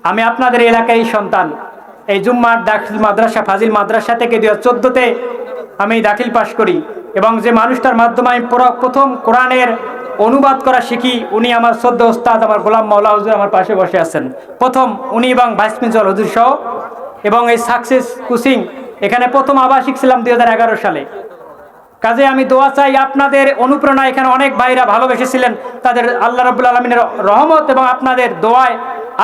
আমি আপনাদের এলাকারই সন্তান। এই জুম্মার দাখিল মাদ্রাসা ফাজিল মাদ্রাসা থেকে 2014-তে আমি দাখিল পাশ করি এবং যে মানুষটার মাধ্যমে আমি প্রথম কোরআনের অনুবাদ করা শিখি উনি আমার শ্রদ্ধা ওস্তাদ আমার গোলাম মাওলা হুজুর আমার পাশে বসে আছেন। প্রথম উনি এবং ভাইস প্রিন্সিপাল হুজুর সহ। এবং এই সাকসেস কোচিং এখানে প্রথম আবাসিক ছিলাম 2011 সালে। কাজে আমি দোয়া চাই আপনাদের অনুপ্রেরণা, এখানে অনেক ভাইরা ভালোবেসেছিলেন, তাদের আল্লাহ রাব্বুল আলামিনের রহমত এবং আপনাদের দোয়ায়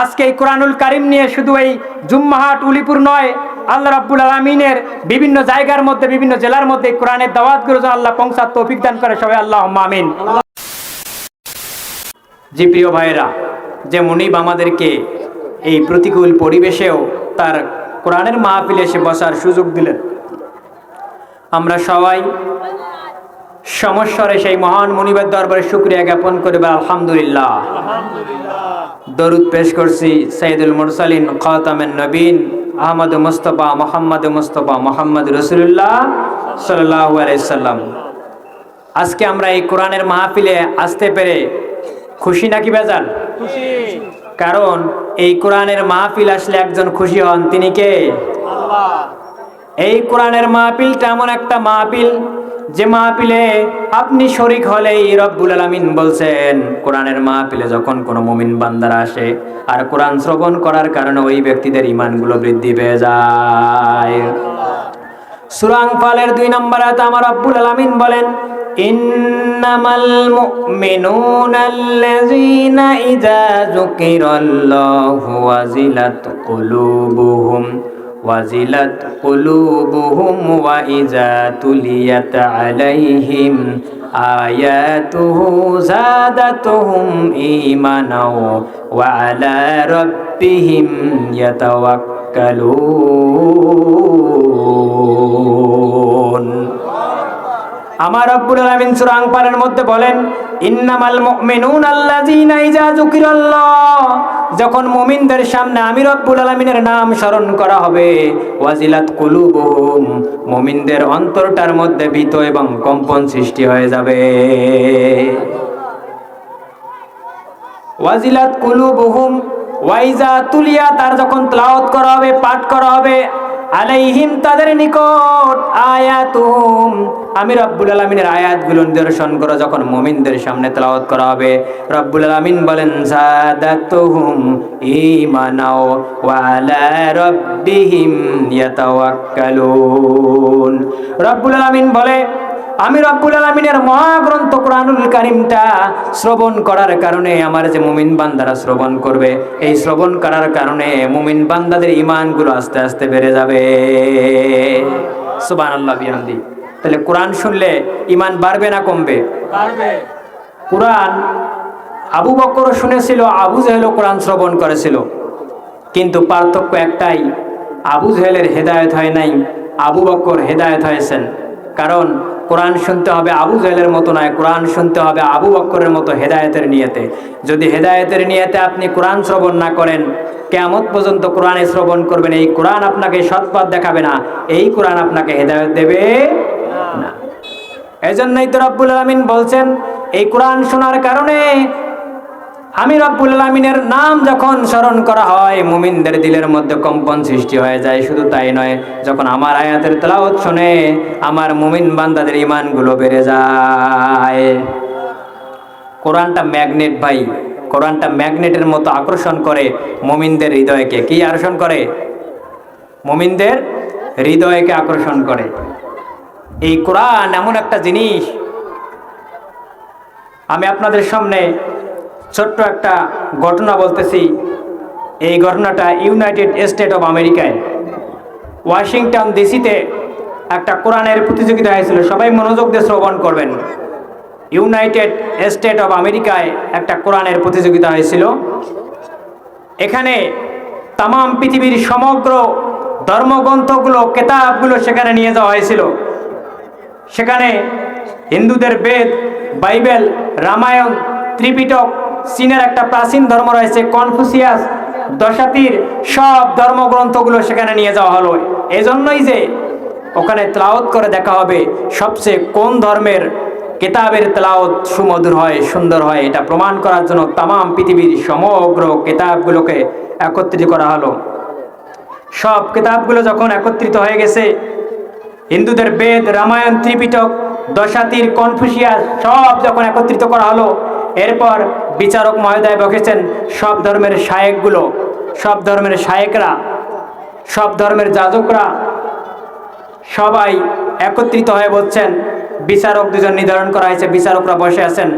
আজকে এই কোরআনুল কারীম নিয়ে শুধু এই জুম্মাহাট উলিপুর নয়, আল্লাহ রাব্বুল আলামিনের বিভিন্ন জায়গার মধ্যে বিভিন্ন জেলার মধ্যে কোরআনের দাওয়াতগুলো যেন আল্লাহ পৌঁছার তৌফিক দান করে, সবাই আল্লাহুম্মা আমিন। জি প্রিয় ভাইরা, যে মুনিব আমাদেরকে এই প্রতিকূল পরিবেশেও তার কোরআনের মাহফিলে এসে বসার সুযোগ দিলেন, আমরা সবাই সমস্বরে সেই মহান মুনিবের দরবারে শুকরিয়া জ্ঞাপন করে আলহামদুলিল্লাহ। দরুদ পেশ করছি সাইয়্যিদুল মুরসালিন খাতামুন নবীন আহমদ মুস্তাফা মোহাম্মদ রাসূলুল্লাহ সাল্লাল্লাহু আলাইহি সাল্লাম। আজকে আমরা এই কোরআনের মাহফিলে আসতে পেরে খুশি নাকি বেজার? খুশি। কারণ এই কোরআনের মাহফিল আসলে একজন খুশি হন, তিনি কে? আল্লাহ। এই কোরআনের মাহফিলটা এমন একটা মাহফিল যে মাহফিলে আপনি শরীক হলেই রব্বুল আলামিন বলছেন, কোরআনের মাহফিলে যখন কোনো মুমিন বান্দারা আসে আর কোরআন শ্রবণ করার কারণে ওই ব্যক্তিদের ঈমানগুলো বৃদ্ধি পেয়ে যায়। সূরা আনফালের 2 নম্বর আয়াতে আমার রব্বুল আলামিন বলেন, ইন্নামাল মুমিনুনা আল্লাযীনা ইযা যুকিরাল্লাহু ওয়াজিলাত কুলুবুহুম ওয়া ইযা তুলিয়াত আলাইহিম আয়াতুহু যাদাতুহুম ঈমানাও ওয়া আলা রাব্বিহিম ইয়াতাওয়াক্কালুন। আমার রব্বুল আলামিন সূরা আনফালের মধ্যে বলেন, ইন্নামাল মুমিনুনা আল্লাযীনা ইযা যুকিরাল্লাহ, যখন মুমিনদের সামনে আমি রব্বুল আলামিনের নাম স্মরণ করা হবে, ওয়াজিলাত কুলুবুহুম, মুমিনদের অন্তরটার মধ্যে ভীত এবং কম্পন সৃষ্টি হয়ে যাবে। ওয়াজিলাত কুলুবুহুম ওয়া ইযা তুলিয়া, তার যখন তেলাওয়াত করা হবে, পাঠ করা হবে, আলাইহিম, তাদের নিকট, আয়াতুহুম, আমি রব্বুল আলামিনের আয়াতগুলো নিদর্শন করে যখন মুমিনদের সামনে তেলাওয়াত করা হবে, রব্বুল আলামিন বলেন, যাদাতুহুম ঈমানাও ওয়া আলা রাব্বিহিম ইয়াতাওয়াক্কালুন। রব্বুল আলামিন বলে, আমি রব্বুল আলামিনের মহাগ্রন্থ কোরআনুল কারীমটা শ্রবণ করার কারণে আমার যে মুমিন বান্দারা শ্রবণ করবে, এই শ্রবণ করার কারণে মুমিন বান্দাদের ঈমানগুলো আস্তে আস্তে বেড়ে যাবে। সুবহানাল্লাহ বিহামদি। তাহলে কোরআন শুনলে ঈমান বাড়বে না কমবে? বাড়বে। কোরআন আবু বকর শুনেছিল, আবু জেহেলও কোরআন শ্রবণ করেছিল, কিন্তু পার্থক্য একটাই, আবু জেহেলের হেদায়েত হয় নাই, আবু বকর হেদায়েত হয়েছেন। কারণ কোরআন শুনতে হবে আবু জেহেলের মতো নয়, কোরআন শুনতে হবে আবু বকরের মতো হেদায়েতের নিয়তে। যদি হেদায়েতের নিয়তে আপনি কোরআন শ্রবণ না করেন, কিয়ামত পর্যন্ত কোরআনে শ্রবণ করবেন, এই কোরআন আপনাকে সৎপথ দেখাবে না, এই কোরআন আপনাকে হেদায়েত দেবে না। এজন্যই তো রব্বুল আলামিন বলছেন, এই কোরআন শোনার কারণে আমি রব্বুল আলামিনের নাম যখন স্মরণ করা হয়, মুমিনদের দিলের মধ্যে কম্পন সৃষ্টি হয়ে যায়। শুধু তাই নয়, যখন আমার আয়াতের তেলাওয়াত শুনে আমার মুমিন বান্দাদের ঈমানগুলো বেড়ে যায়। কোরআনটা ম্যাগনেট ভাই, কোরআনটা ম্যাগনেটের মতো আকর্ষণ করে মুমিনদের হৃদয়কে। কি আকর্ষণ করে? মুমিনদের হৃদয়কে আকর্ষণ করে। এই কোরআন এমন একটা জিনিস, আমি আপনাদের সামনে ছোট্ট একটা ঘটনা বলতেছি। এই ঘটনাটা ইউনাইটেড স্টেট অফ আমেরিকায় ওয়াশিংটন ডিসিতে একটা কোরআনের প্রতিযোগিতা হয়েছিল। সবাই মনোযোগ দিয়ে শ্রবণ করবেন। ইউনাইটেড স্টেট অফ আমেরিকায় একটা কোরআনের প্রতিযোগিতা হয়েছিল। এখানে তাম পৃথিবীর সমগ্র ধর্মগ্রন্থগুলো, কেতাবগুলো সেখানে নিয়ে যাওয়া হয়েছিল। সেখানে হিন্দুদের বেদ, বাইবেল, রামায়ণ, ত্রিপিটক, চীনের একটা প্রাচীন ধর্ম রয়েছে কনফুসিয়াস, দশাতীর, সব ধর্মগ্রন্থগুলো সেখানে নিয়ে যাওয়া হলো। এজন্যই যে ওখানে তেলাওয়াত করে দেখা হবে সবচেয়ে কোন ধর্মের কিতাবের তেলাওয়াত সুমধুর হয়, সুন্দর হয়। এটা প্রমাণ করার জন্য তাম পৃথিবীর সমগ্র কিতাবগুলোকে একত্রিত করা হলো। সব কিতাবগুলো যখন একত্রিত হয়ে গেছে, হিন্দুদের বেদ, রামায়ণ, ত্রিপিটক, দশাতীর, কনফুসিয়াস সব যখন একত্রিত করা হলো, এরপর বিচারক মহোদয় বসেছেন। সব ধর্মের শায়েকগুলো, সব ধর্মের শায়েকরা, সব ধর্মের যাজকরা সবাই একত্রিত হয়ে বলছেন। বিচারক দুজন নির্ধারণ করা হয়েছে, বিচারকরা বসে আছেন।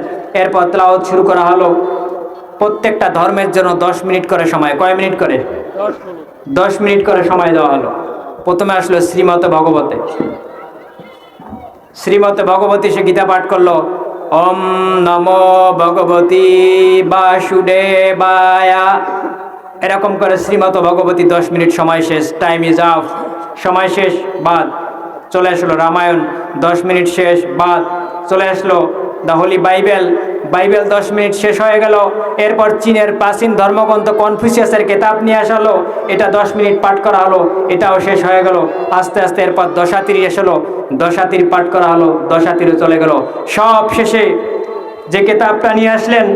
এরপর তেলাওয়াত শুরু করা হলো। প্রত্যেকটা ধর্মের জন্য 10 মিনিট করে সময়। কয় মিনিট করে? 10 মিনিট করে সময় দেওয়া হলো। প্রথমে আসলো শ্রীমতে ভগবতে। শ্রীমতে ভগবতী সে গীতা পাঠ করলো, ওম নমো ভগবতী বাসুদেবায়া। এরকম করে শ্রীমত ভগবতী 10 মিনিট সময় শেষ। টাইম ইজ আপ, সময় শেষ। বাদ চলে আসলো রামায়ণ, 10 মিনিট শেষ। বাদ চলে আসলো the Holi Bible, Bible 10 minute শেষ হয়ে গেল। এরপর চীনের প্রাচীন ধর্মগ্রন্থ কনফুসিয়াসের কিতাব নিয়ে আসা হলো, এটা 10 মিনিট পাঠ করা হলো, এটাও শেষ হয়ে গেল। আস্তে আস্তে এরপর দশাতীর এসলো, দশাতীর পাঠ করা হলো, দশাতীরও চলে গেল। সব শেষে যে কিতাবটা নিয়ে আসলেন,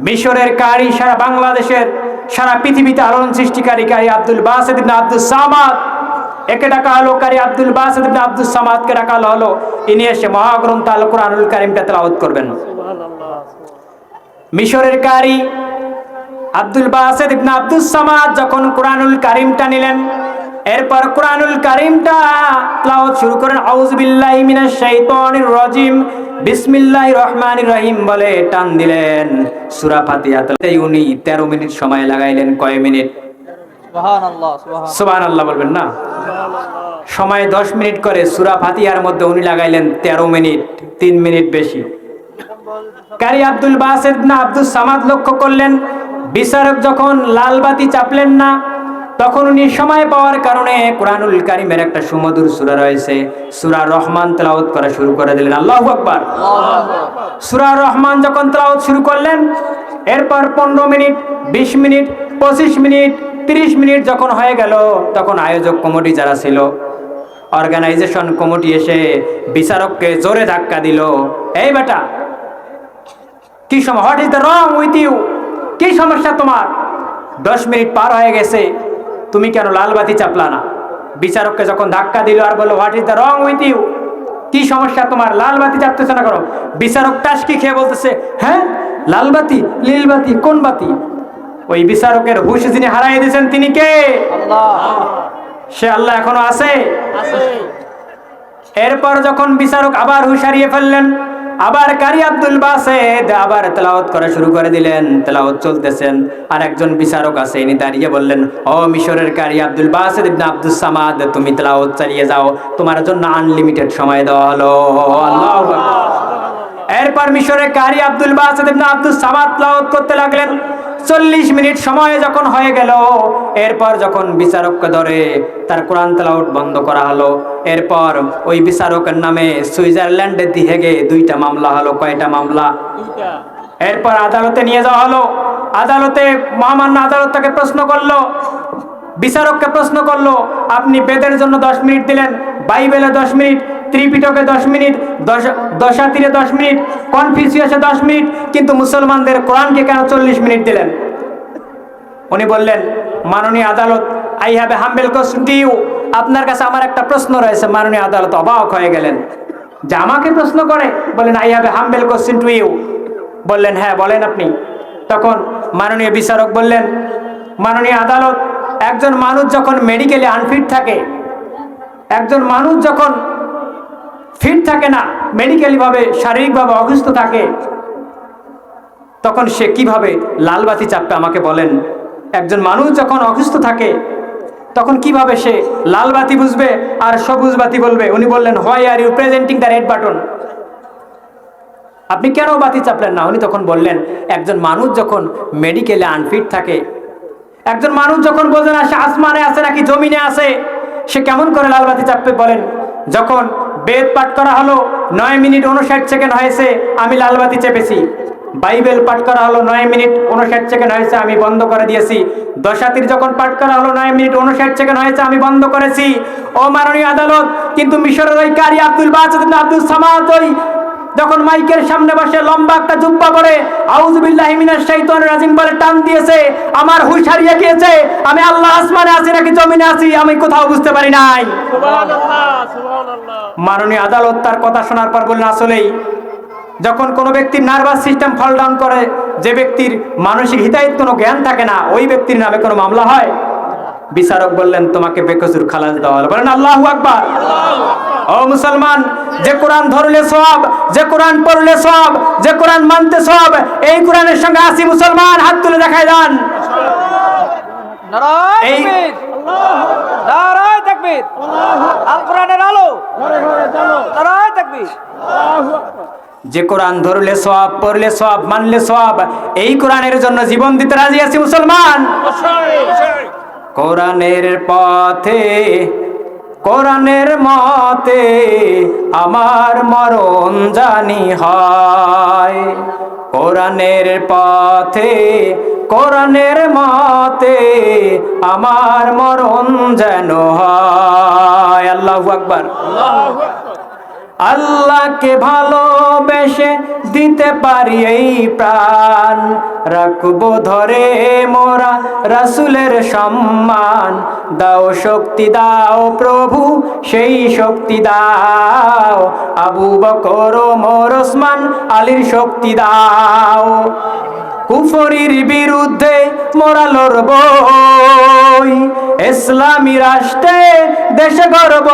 মিশরের কারি, সারা বাংলাদেশের, সারা পৃথিবীতে আলোড়ন সৃষ্টিকারী কারি আব্দুল বাসিত ইবনে আব্দুস সামাদ, একে ডাকা হলো কারি আব্দুল বাসিত ইবনে আব্দুস সামাদকে ডাকা হলো। ইনি এসে মহাগ্রন্থ আল কোরআনুল কারীমটা তেলাওয়াত করবেন। মিশরের কারি আব্দুল বাসিত ইবনে আব্দুস সামাদ যখন কোরআনুল কারীমটা নিলেন, এরপর কোরআনুল কারীমটা তেলাওয়াত শুরু করেন। আউযু বিল্লাহি মিনাশ শাইতানির রাজিম, বিসমিল্লাহির রহমানির রহিম বলে টান দিলেন সূরা ফাতিহা। তাই উনি 13 মিনিট সময় লাগাইলেন। কয় মিনিট? সুবহানাল্লাহ, সুবহানাল্লাহ বলবেন না? সময় 10 মিনিট করে, সূরা ফাতিহার মধ্যে উনি লাগাইলেন 13 মিনিট, 3 মিনিট বেশি। কারি আব্দুল বাসিত ইবনে আব্দুস সামাদ লক্ষ্য করলেন, বিচারক যখন লাল বাতি চাপলেন না, তখন উনি সময় পাওয়ার কারণে কোরআনুল কারীমের একটা সুমধুর সূরা রয়েছে, সূরা রহমান তেলাওয়াত করা শুরু করে দিলেন। আল্লাহু আকবার। সূরা রহমান যখন তেলাওয়াত শুরু করলেন, এরপর 15 মিনিট, 20 মিনিট, 25 মিনিট, 30 মিনিট যখন হয়ে গেল, তখন আয়োজক কমিটি যারা ছিল, অর্গানাইজেশন কমিটি এসে বিচারককে জোরে ধাক্কা দিল। এই বেটা, কি সমস্যা? What is the wrong with you? কি সমস্যা তোমার? 10 মিনিট পার হয়ে গেছে, তুমি কেন লাল বাতি চাপলা না? বিচারককে যখন ধাক্কা দিল আর বললো, what is the wrong with you? কি সমস্যা তোমার? লাল বাতি চাপতেছে না করো? বিচারক টাসকি খেয়ে বলতেছে, হ্যাঁ লাল বাতি, নীল বাতি, কোন বাতি? ওই বিচারকের হুঁশ যিনি হারাই দিয়েছেন তিনি কে? আল্লাহ। সে আল্লাহ এখনো আছে। এরপর যখন বিচারক আবার হুঁশ হারিয়ে ফেললেন, আবার কারি আব্দুল বাসিত আবার তেলাওয়াত করা শুরু করে দিলেন। তেলাওয়াত চলতেছেন, আর একজন বিচারক আছে, ইনি দাঁড়িয়ে বললেন, ও মিশরের কারি আব্দুল বাসিত ইবনে আব্দুস সামাদ, তুমি তেলাওয়াত চালিয়ে যাও, তোমার জন্য আনলিমিটেড সময় দেওয়া হলো। আল্লাহু আকবার। এরপর মিশরের কারি আব্দুল বাসিত ইবনে আব্দুস সামাদ তেলাওয়াত করতে লাগলেন। 40 মিনিট সময় যখন হয়ে গেল, এরপর যখন বিচারককে ধরে তার কোরআন তেলাওয়াত বন্ধ করা হলো। এরপর ওই বিচারকের নামে সুইজারল্যান্ডের দি হেগে 2টা মামলা হলো। কয়টা মামলা? 2টা। এরপর আদালতে নিয়ে যাওয়া হলো। আদালতে মহামান্য আদালত তাকে প্রশ্ন করলো, বিচারককে প্রশ্ন করলো, আপনি বেদের জন্য 10 মিনিট দিলেন, বাইবেলে 10 মিনিট, ত্রিপিটকে 10 মিনিট, দশাতীরে 10 মিনিট, কনফুসিয়াসে 10 মিনিট, কিন্তু মুসলমানদের কোরআনকে কেন 40 মিনিট দিলেন? উনি বললেন, মাননীয় আদালত, I have a humble question to you, আপনার কাছে আমার একটা প্রশ্ন রয়েছে। মাননীয় আদালত অবাক হয়ে গেলেন যে আমাকে প্রশ্ন করে। বললেন, I have a humble question to you. বললেন, হ্যাঁ বলেন আপনি। তখন মাননীয় বিচারক বললেন, মাননীয় আদালত, একজন মানুষ যখন মেডিকেলি আনফিট থাকে, একজন মানুষ যখন ফিট থাকে না, মেডিকেলি ভাবে শারীরিকভাবে অসুস্থ থাকে, তখন সে কিভাবে লাল বাতি চাপবে আমাকে বলেন। একজন মানুষ যখন অসুস্থ থাকে, তখন কিভাবে সে লাল বাতি বুঝবে আর সবুজ বাতি বলবে? উনি বললেন, why are you presenting the red button? আপনি কেন বাতি চাপলেন না? উনি তখন বললেন, একজন মানুষ যখন মেডিকেলে আনফিট থাকে, একজন মানুষ যখন বোঝে না সে আসমানে আছে নাকি জমিনে আছে, সে কেমন করে লাল বাতি চাপবে বলেন? যখন বেদ পাঠ করা হলো 9 মিনিট 59 সেকেন্ড হয়েছে, আমি লাল বাতি চেপেছি। বাইবেল পাঠ করা হলো 9 মিনিট 59 সেকেন্ড হয়েছে, আমি বন্ধ করে দিয়েছি। দশাতীর যখন পাঠ করা হলো 9 মিনিট 59 সেকেন্ড হয়েছে, আমি বন্ধ করেছি। ও মাননীয় আদালত, কিন্তু মিশরের ওই কারি আব্দুল বাসিত ইবনে আব্দুস সামাদ ওই যখন মাইকের সামনে বসে লম্বা একটা জুব্বা পরে আউযু বিল্লাহি মিনাশ শাইতানির রাজিম বলে টান দিয়েছে, আমার হুঁশ হারিয়ে গিয়েছে, আমি আল্লাহ আসমানে আছি নাকি জমিনে আছি আমি কোথাও বুঝতে পারি নাই। সুবহানাল্লাহ, সুবহানাল্লাহ। মাননীয় আদালত তার কথা শোনার পর বললেন, আসলেই যখন কোনো ব্যক্তির নার্ভাস সিস্টেম ফল ডাউন করে, যে ব্যক্তির মানসিক হিতাহিত কোনো জ্ঞান থাকে না, ওই ব্যক্তির নামে কোনো মামলা হয়? বিচারক বললেন, তোমাকে বেকসুর খালাস দেওয়া হলো। বলেন আল্লাহু আকবার। ও মুসলমান, যে কোরআন ধরলে সওয়াব, যে কোরআন পড়লে সওয়াব, যে কোরআন মানতে সওয়াব, এই কোরআনের সঙ্গে আসি মুসলমান, হাত তুলে দেখায় দেন। নারায়ে তাকবীর, নারায়ে তাকবীর, আল কোরআনের আলো, নারায়ে তাকবীর। যে কোরআন ধরলে সওয়াব, পড়লে সওয়াব, মানলে সওয়াব, এই কোরআনের জন্য জীবন দিতে রাজি আছি মুসলমান। কোরআনের পথে, কোরআনের মতে আমার মরণ জানি হয়। কোরআনের পথে, কোরআনের মতে আমার মরণ যেন হয়। আল্লাহু আকবার। আল্লাহকে ভালোবেসে দিতে পারি এই প্রাণ, রাখবো ধরে মোরা রাসূলের সম্মান। দাও শক্তি দাও প্রভু, সেই শক্তি দাও, আবু বকর ওমর ওসমান আলীর শক্তি দাও। কুফরির বিরুদ্ধে মোরা লড়ব, ইসলামী রাষ্ট্রে দেশে গর্ব।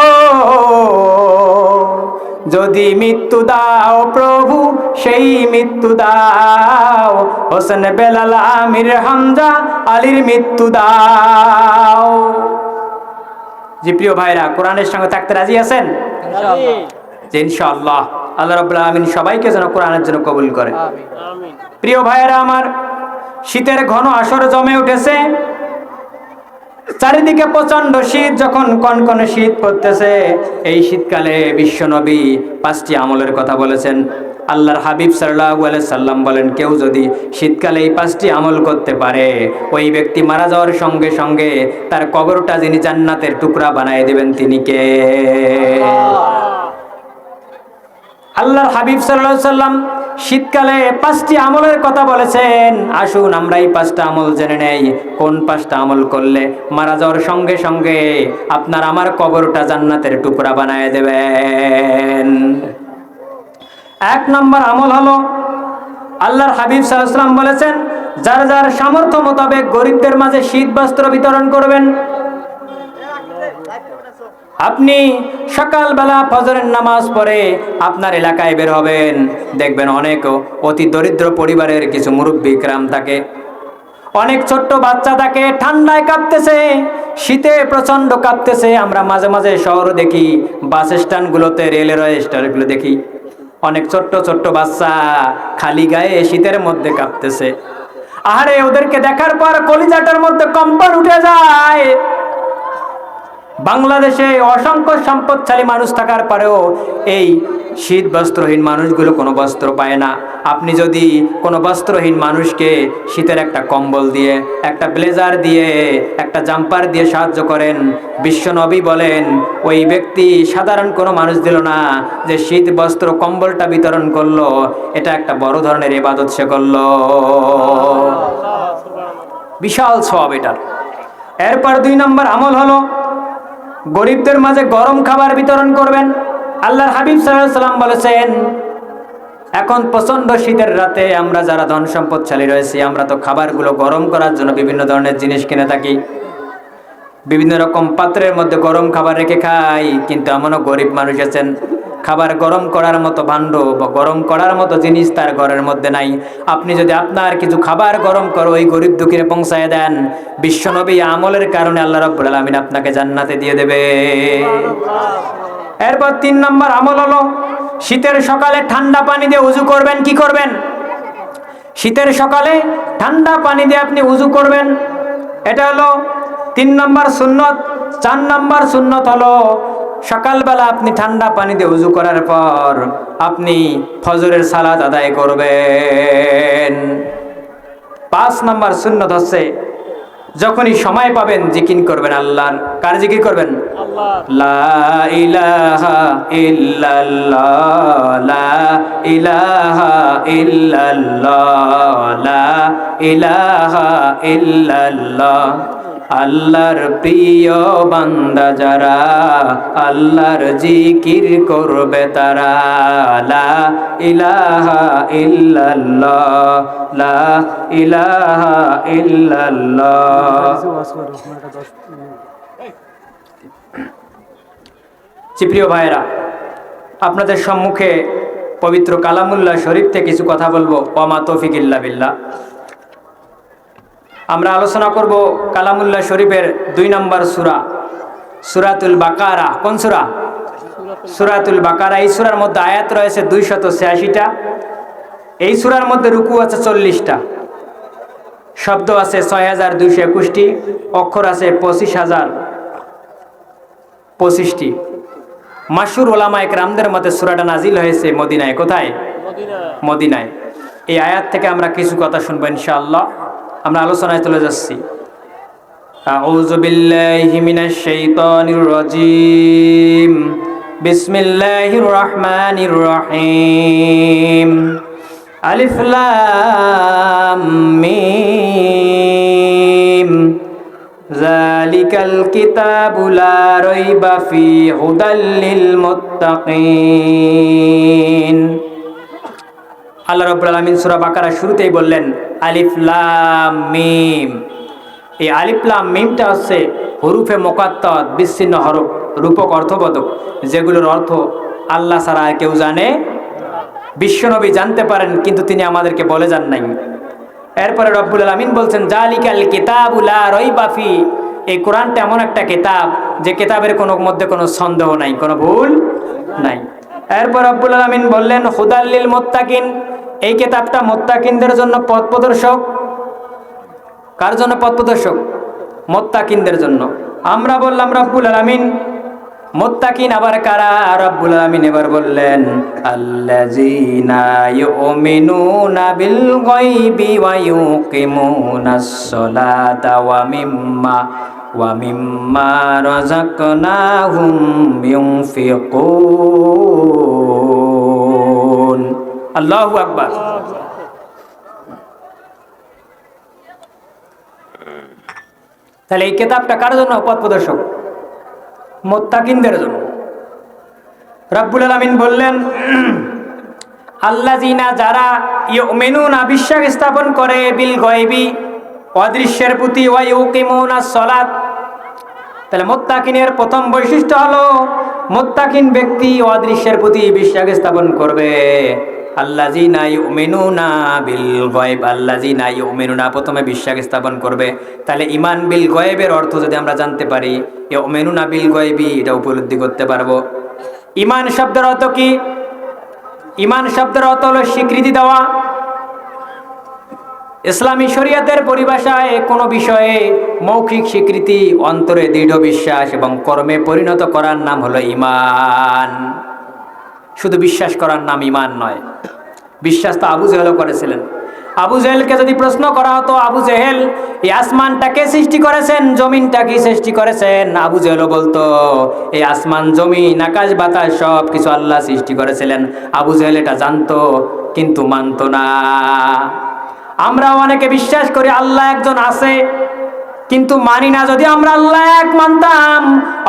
যদি মৃত্যু দাও প্রভু, সেই মৃত্যু দাও, হোসেন বেলাল আমির হামজা আলীর মৃত্যু দাও। জি প্রিয় ভাইরা, কোরআনের সঙ্গে থাকতে রাজি আছেন? জি ইনশাআল্লাহ। আল্লাহ রাব্বুল আলামিন সবাইকে যেন কোরআনের জন্য কবুল করে। আমিন। প্রিয় ভাইরা আমার, শীতের ঘন আসর জমে উঠেছে, চারিদিকে প্রচন্ড শীত। যখন কনকনে শীত পড়তেছে, এই শীতকালে বিশ্বনবী 5টি আমলের কথা বলেছেন। আল্লাহর হাবিব সাল্লাল্লাহু আলাইহি সাল্লাম বলেন, কেউ যদি শীতকালে এই 5টি আমল করতে পারে, ওই ব্যক্তি মারা যাওয়ার সঙ্গে সঙ্গে তার কবরটা যিনি জান্নাতের টুকরা বানিয়ে দিবেন, তিনি কে? আল্লাহর হাবিব সাল্লাল্লাহু আলাইহি সাল্লাম শীতকালে 5টি আমলের কথা বলেছেন। আসুন আমরা এই 5টা আমল জেনে নেই, কোন 5টা আমল করলে মারা যাওয়ার সঙ্গে সঙ্গে আপনার আমার কবরটা জান্নাতের টুকরা বানায় দেবেন। 1 নম্বর আমল হলো, আল্লাহর হাবিব সাল্লাল্লাহু আলাইহি সাল্লাম বলেছেন, যার যার সামর্থ্য মোতাবেক গরিবদের মাঝে শীত বস্ত্র বিতরণ করবেন। আপনি সকালবেলা ফজরের নামাজ পড়ে আপনার এলাকায় বের হবেন, দেখবেন অনেক অতি দরিদ্র পরিবারের কিছু মুরব্বী গ্রাম থাকে, অনেক ছোট্ট বাচ্চা থাকে, ঠান্ডায় কাঁপতেছে, শীতে প্রচন্ড কাঁপতেছে। আমরা মাঝে মাঝে শহরে দেখি, বাস স্ট্যান্ডগুলোতে, রেলের স্টেশনগুলো দেখি, অনেক ছোট্ট ছোট্ট বাচ্চা খালি গায়ে শীতের মধ্যে কাঁপতেছে। আরে ওদেরকে দেখার পর কলিজাটার মধ্যে কম্পন উঠে যায়। বাংলাদেশে অসংখ্য সম্পদশালী মানুষ থাকার পরেও এই শীত বস্ত্রহীন মানুষগুলো কোনো বস্ত্র পায় না। আপনি যদি কোনো বস্ত্রহীন মানুষকে শীতের একটা কম্বল দিয়ে, একটা ব্লেজার দিয়ে, একটা জাম্পার দিয়ে সাহায্য করেন, বিশ্বনবী বলেন ওই ব্যক্তি সাধারণ কোনো মানুষ দিল না, যে শীত বস্ত্র কম্বলটা বিতরণ করলো, এটা একটা বড় ধরনের ইবাদত সে করলো, বিশাল সওয়াব এটার। এরপর 2 নম্বর আমল হলো, গরিবদের মাঝে গরম খাবার বিতরণ করবেন। আল্লাহর হাবিব সাল্লাল্লাহু আলাইহি সাল্লাম বলেছেন, এখন প্রচন্ড শীতের রাতে আমরা যারা ধন সম্পদশালী রয়েছি, আমরা তো খাবারগুলো গরম করার জন্য বিভিন্ন ধরনের জিনিস কিনে থাকি, বিভিন্ন রকম পাত্রের মধ্যে গরম খাবার রেখে খাই। কিন্তু এমনও গরিব মানুষ আছেন, খাবার গরম করার মতো ভাণ্ড বা গরম করার মতো জিনিস তার ঘরের মধ্যে নাই। আপনি যদি আপনার কিছু খাবার গরম করে ওই গরিব দুঃখীরে পৌঁছায় দেন, বিশ্বনবী আমলের কারণে আল্লাহ রাব্বুল আলামিন আপনাকে জান্নাতে দিয়ে দেবে। এরপর 3 নম্বর আমল হলো, শীতের সকালে ঠান্ডা পানি দিয়ে উযু করবেন। কি করবেন? শীতের সকালে ঠান্ডা পানি দিয়ে আপনি উযু করবেন। এটা হলো 3 নম্বর সুন্নত। 4 নম্বর সুন্নত হলো, সকালবেলা আপনি ঠান্ডা পানি দিয়ে উযু করার পর আপনি ফজরের সালাত আদায় করবেন। 5 নম্বর সুন্নত হচ্ছে, যখনই সময় পাবেন জিকির করবেন আল্লাহর। কার জিকির করবেন? আল্লাহ। লা ইলাহা ইল্লাল্লাহ, লা ইলাহা ইল্লাল্লাহ, লা ইলাহা ইল্লাল্লাহ। আল্লাহর প্রিয় বান্দা যারা, আল্লাহর জিকির করবে তারা। লা ইলাহা ইল্লাল্লাহ, লা ইলাহা ইল্লাল্লাহ। প্রিয় ভাইরা, আপনাদের সম্মুখে পবিত্র কালামুল্লাহ শরীফ থেকে কিছু কথা বলবো। ওয়ামা তৌফিক ইল্লা বিল্লাহ। আমরা আলোচনা করব কালামুল্লাহ শরীফের 2 নম্বর সূরা, সূরাতুল বাকারা। কোন সূরা? সূরাতুল বাকারা। এই সূরার মধ্যে আয়াত রয়েছে 286টা। এই সূরার মধ্যে রুকু আছে 40টা, শব্দ আছে 6221টি, অক্ষর আছে 25025টি। মাশহুর উলামা ইকরামদের মতে সূরাটা নাজিল হয়েছে মদিনায়। কোথায়? মদিনা। মদিনায়। এই আয়াত থেকে আমরা কিছু কথা শুনবো ইনশাআল্লাহ। আমরা আলোচনায় চলে যাচ্ছি। আউযু বিল্লাহি মিনাশ শাইতানির রাজীম। বিসমিল্লাহির রহমানির রহিম। আলিফ লাম মিম। যালিকাল কিতাবু লা রাইবা ফীহি হুদাল লিল মুত্তাকিন। আল্লাহ রাব্বুল আলামিন সূরা বাকারা শুরুতেই বললেন আলিফ লাম মিম। এই আলিফ লাম মিমটা হচ্ছে হরুফে মুকাত্তাত, বিচ্ছিন্ন হরফ, রূপক অর্থবোধক, যেগুলোর অর্থ আল্লাহ ছাড়া আর কেউ জানে। বিশ্বনবী জানতে পারেন, কিন্তু তিনি আমাদেরকে বলে যান নাই। এরপরে রব্বুল আলামিন বলছেন যালিকাল কিতাবু লা রাইবা ফি। এই কোরআনটা এমন একটা কিতাব যে কিতাবের মধ্যে কোনো সন্দেহ নাই, কোনো ভুল নাই। এরপর রব্বুল আলামিন বললেন হুদাল লিল মুত্তাকিন। এই কিতাবটা মুত্তাকিনদের জন্য পথ প্রদর্শক। কার জন্য পথ প্রদর্শক? মুত্তাকিনদের জন্য। আমরা বললাম রব্বুল আলামিন মুত্তাকিন আবার কারা? রব্বুল আলামিন এবার বললেন আল্লাযীনা ইউমিনুনা বিল গায়বি ওয়া ইউকিমুনাস সালাতা ওয়া মিম্মা রাযাকনাহুম ইউনফিকুন। আল্লাহু আকবার। তাহলে এই কিতাবটা কার জন্য পথ প্রদর্শক? মুত্তাকিনদের জন্য। রব্বুল আলামিন বললেন আল্লাযীনা, যারা ইউমিনুনা, বিশ্বাস স্থাপন করে, বিল গায়বি, অদৃশ্যের প্রতি, ওয়া ইউকিমুনাস সালাত। তাহলে মুত্তাকিনের প্রথম বৈশিষ্ট্য হলো মুত্তাকিন ব্যক্তি অদৃশ্যের প্রতি বিশ্বাস স্থাপন করবে। আল্লাযীনা ইউমিনুনা বিল গায়ব। আল্লাযীনা ইউমিনুনা প্রথমে বিশ্বাস স্থাপন করবে। তাহলে ঈমান বিল গায়বের অর্থ যদি আমরা জানতে পারি, ইউমিনুনা বিল গায়বি, এটা উপলব্ধি করতে পারবো। ঈমান শব্দের অর্থ কি? ঈমান শব্দের অর্থ হলো স্বীকৃতি দেওয়া। ইসলামী শরীয়তের পরিভাষায় কোনো বিষয়ে মৌখিক স্বীকৃতি, অন্তরে দৃঢ় বিশ্বাস এবং কর্মে পরিণত করার নাম হলো ঈমান। শুধু বিশ্বাস করার নাম ঈমান নয়। বিশ্বাস তো আবু জেহেলও করেছিলেন। আবু জেহেলকে যদি প্রশ্ন করা হতো, আবু জেহেল এই আসমানটা কে সৃষ্টি করেছেন, জমিনটা কি সৃষ্টি করেছেন, আবু জেহেলও বলতো এই আসমান, জমিন, আকাশ, বাতাস সব কিছু আল্লাহ সৃষ্টি করেছিলেন। আবু জেহেল এটা জানতো, কিন্তু মানতো না। আমরা অনেকে বিশ্বাস করি আল্লাহ একজন আছে, কিন্তু মানি না। যদি আমরা আল্লাহ এক মানতাম,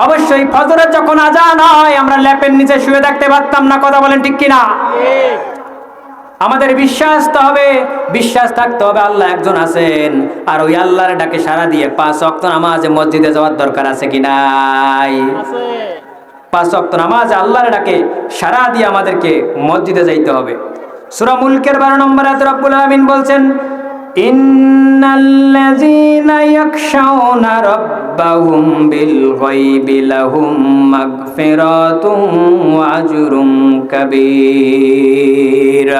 অবশ্যই ফজরের যখন আজান হয় আমরা ল্যাপের নিচে শুয়ে থাকতে পারতাম না। কথা বলেন ঠিক কিনা? আমাদের বিশ্বাস থাকতে হবে আল্লাহ একজন আছেন। আর ওই আল্লাহর ডাকে সাড়া দিয়ে 5 ওয়াক্ত নামাজ মসজিদে যাওয়ার দরকার আছে কি নাই? 5 ওয়াক্ত নামাজ আল্লাহর ডাকে সাড়া দিয়ে আমাদেরকে মসজিদে যাইতে হবে। সূরা মুলকের 12 নম্বর আয়াতে রব্বুল আলামিন বলছেন ইন্নাল্লাযীনা ইয়াখশাউনা রাব্বাহুম বিল গায়বি লাহুম মাগফিরাতুন ওয়া আজরুন কাবীর।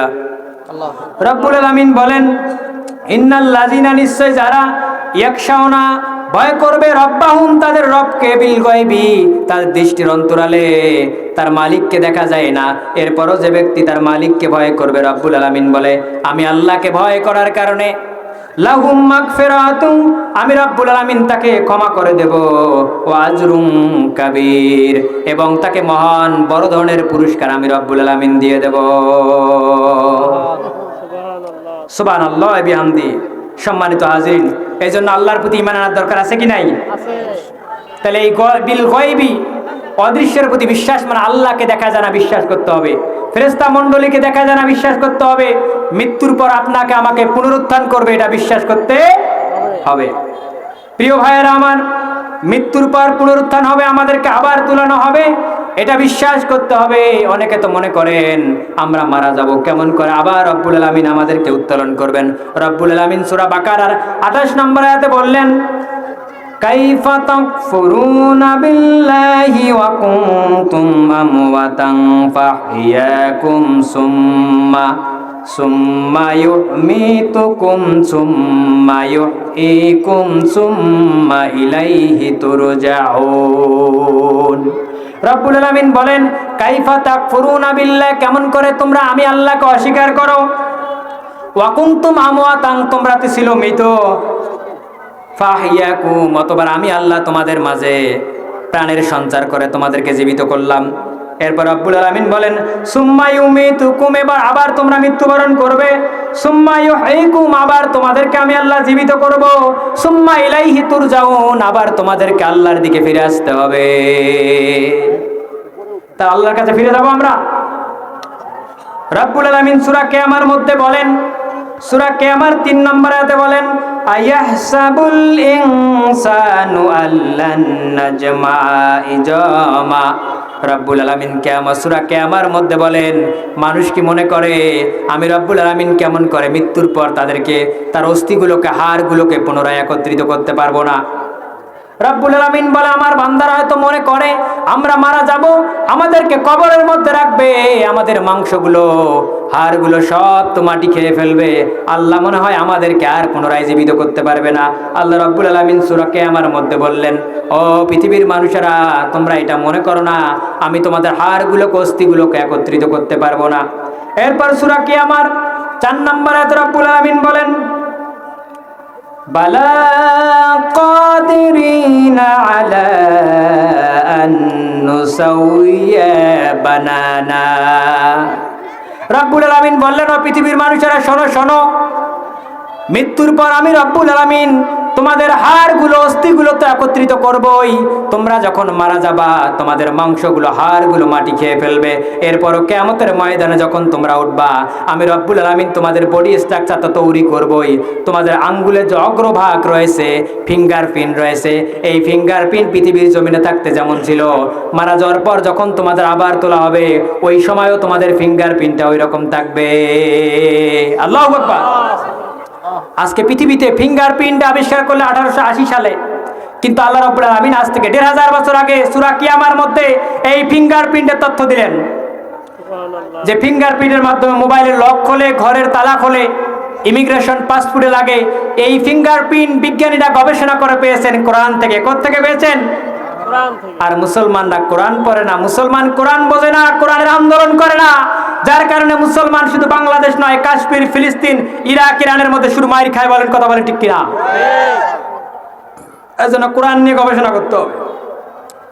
রব্বুল আলামিন বলেন ইন্নাল্লাযীনা, নিশ্চয় যারা, ইয়াখশাউনা ভয় করবে, রব্বাহুম তাদের রবকে, বিল গায়বি তার দৃষ্টির অন্তরালে, তার মালিককে দেখা যায় না, এরপরও যে ব্যক্তি তার মালিককে ভয় করবে, রব্বুল আলামিন বলে আমি আল্লাহকে ভয় করার কারণে লাহুম মাগফিরাতুন, আমি রব্বুল আলামিন তাকে ক্ষমা করে দেব, ওয়া আজরুম কাবীর, এবং তাকে মহান বড় ধরনের পুরস্কার আমি রব্বুল আলামিন দিয়ে দেব। সুবহানাল্লাহ। সুবহানাল্লাহ বিহামদি। সম্মানিত হাজিরিন, এই জন্য আল্লাহর প্রতি ঈমান আনার দরকার আছে কি নাই? আছে। তাহলে এই বিল গায়বি, অদৃশ্যের প্রতি বিশ্বাস মানে আল্লাহকে দেখা যায় না বিশ্বাস করতে হবে, ফেরেশতা মণ্ডলীকে দেখা যায় না বিশ্বাস করতে হবে, মৃত্যুর পর আপনাকে আমাকে পুনরুত্থান করবে এটা বিশ্বাস করতে হবে। প্রিয় ভাইয়েরা আমার, মৃত্যুর পর পুনরুত্থান হবে, আমাদেরকে আবার তুলানো হবে, এটা বিশ্বাস করতে হবে। অনেকে তো মনে করেন আমরা মারা যাব, কেমন করে আবার রব্বুল আলামিন আমাদেরকে উত্তোলন করবেন। রব্বুল আলামিন সূরা বাকারার 28 নম্বর আয়াতে বললেন, কাইফা তাকফুরুনা বিল্লাহি ওয়া কুনতুম আমওয়াতান ফাহইয়াকুম সুম্মা ইউমীতুকুম সুম্মা ইউহয়ীকুম সুম্মা ইলাইহি তুরজাউন। রব্বুল আলামিন বলেন, কাইফা তাকফুরুনা বিল্লাহ, কেমন করে তোমরা আমি আল্লাহকে অস্বীকার করো, ওয়া কুনতুম আমওয়াতান, তোমরা তো ছিল মৃত, ফাহইয়াকুম, অতবার আমি আল্লাহ তোমাদের মাঝে প্রাণের সঞ্চার করে তোমাদেরকে জীবিত করলাম। এরপর রব্বুল আলামিন বলেন, সুম্মা ইউমীতুকুম, এবার আবার তোমরা মৃত্যুবরণ করবে, সুম্মা ইউহয়ীকুম, আবার তোমাদেরকে আমি আল্লাহ জীবিত করব, সুম্মা ইলাইহি তুরজাউন, আবার তোমাদেরকে আল্লাহর দিকে ফিরে আসতে হবে। তা আল্লাহর কাছে ফিরে যাব আমরা। রব্বুল আলামিন সূরা কিয়ামার মধ্যে বলেন, সূরা কিয়ামার 3 নম্বর আয়াতে বলেন, আয়াহসাবুল ইনসানু আল্লান নাজমা ইজামা। রব্বুল আলামিন সূরা কিয়ামার মধ্যে বলেন, মানুষ কি মনে করে আমি রব্বুল আলামিন কেমন করে মৃত্যুর পর তাদেরকে তার অস্থিগুলোকে হাড়গুলোকে পুনরায় একত্রিত করতে পারবো না। রব্বুল আলামিন বলে, আমার বান্দারা হয়তো মনে করে আমরা মারা যাব, আমাদেরকে কবরের মধ্যে রাখবে, আমাদের মাংসগুলো হাড়গুলো সব তো মাটি খেয়ে ফেলবে, আল্লাহ মনে হয় আমাদেরকে আর পুনরায় জীবিত করতে পারবে না। আল্লাহ রব্বুল আলামিন সূরা কিয়ামার মধ্যে বললেন, ও পৃথিবীর মানুষেরা, তোমরা এটা মনে করো না আমি তোমাদের হাড়গুলোকে অস্থিগুলোকে একত্রিত করতে পারবো না। এরপর সূরা কিয়ামার 4 নম্বর আয়াতে রব্বুল আলামিন বলেন, বালা কাদিরিনা আলা আন নুসাউইয়া বানানা। রব্বুল আলামিন বললেন, ও পৃথিবীর মানুষেরা শোনো শোনো, মৃত্যুর পর আমি রব্বুল আলামিন তোমাদের হাড়গুলো অস্থিগুলো তো একত্রিত করবই, তোমরা যখন মারা যাবা তোমাদের মাংসগুলো হাড়গুলো মাটি খেয়ে ফেলবে, এরপরও কিয়ামতের ময়দানে যখন তোমরা উঠবা আমি রব্বুল আলামিন তোমাদের বডি স্ট্রাকচার তো তৈরি করবই, তোমাদের আঙ্গুলের যে অগ্রভাগ রয়েছে ফিঙ্গারপ্রিন্ট রয়েছে, এই ফিঙ্গারপ্রিন্ট পৃথিবীর জমিনে থাকতে যেমন ছিল, মারা যাওয়ার পর যখন তোমাদের আবার তোলা হবে ওই সময়ও তোমাদের ফিঙ্গারপ্রিন্টটা ওই রকম থাকবে। আল্লাহু আকবার। আজকে পৃথিবীতে ফিঙ্গারপ্রিন্ট আবিষ্কার করলে 1880 সালে, কিন্তু আল্লাহ রাব্বুল আলামিন আজ থেকে 1500 বছর আগে সূরা কিয়ামার মধ্যে এই ফিঙ্গারপ্রিন্টের তথ্য দিলেন, সুবহানাল্লাহ। যে ফিঙ্গারপ্রিন্টের মাধ্যমে মোবাইলের লক খোলে, ঘরের তালা খোলে, ইমিগ্রেশন পাসপোর্টে লাগে। এই ফিঙ্গারপ্রিন্ট বিজ্ঞানীরা গবেষণা করে পেয়েছেন কোরআন থেকে। কোত্থেকে পেয়েছেন? কোরআন থেকে। আর মুসলমানরা কোরআন পড়ে না, মুসলমান কোরআন বোঝে না, কোরআনের আন্দোলন করে না, যার কারণে মুসলমান শুধু বাংলাদেশ নয়, কাশ্মীর, ফিলিস্তিন, ইরাক, ইরানের মধ্যে শুরু মাইর খায়। বলেন কথা বলেন ঠিক কিনা? এজন্য কোরআন নিয়ে গবেষণা করতে হবে,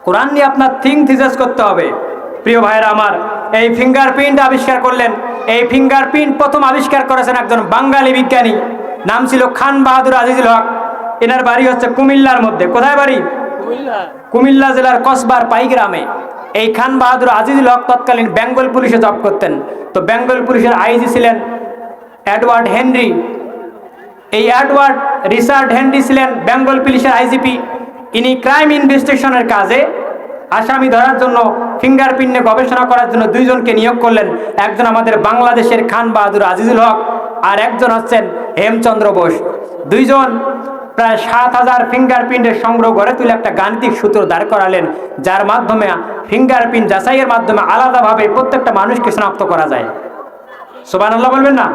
কোরআন নিয়ে আপনার থিসিস করতে হবে। প্রিয় ভাইরা আমার, এই ফিঙ্গারপ্রিন্ট আবিষ্কার করলেন, এই ফিঙ্গারপ্রিন্ট প্রথম আবিষ্কার করেছেন একজন বাঙালি বিজ্ঞানী, নাম ছিল খান বাহাদুর আজিজুল হক। এনার বাড়ি হচ্ছে কুমিল্লার মধ্যে। কোথায় বাড়ি? কুমিল্লা। কুমিল্লা জেলার কসবার পাইগ্রামে। এই খান বাহাদুর আজিজুল হক তৎকালীন বেঙ্গল পুলিশে জব করতেন। তো বেঙ্গল পুলিশের আইজি ছিলেন এডওয়ার্ড হেনরি। এই এডওয়ার্ড রিচার্ড হেনরি ছিলেন বেঙ্গল পুলিশের আইজিপি। ইনি ক্রাইম ইনভেস্টিগেশনের কাজে আসামি ধরার জন্য, ফিঙ্গারপ্রিন্ট নিয়ে গবেষণা করার জন্য দুইজনকে নিয়োগ করলেন। একজন আমাদের বাংলাদেশের খান বাহাদুর আজিজুল হক, আর একজন হচ্ছেন হেমচন্দ্র বোস। দুইজন প্রায় 7000 ফিঙ্গারপ্রিন্টের সংগ্রহ করে তুলে একটা গাণিতিক সূত্র দাঁড় করালেন, যার মাধ্যমে ফিঙ্গারপ্রিন্ট যাচাইয়ের মাধ্যমে আলাদাভাবে প্রত্যেকটা মানুষকে শনাক্ত করা যায়। সুবহানাল্লাহ বলবেন না?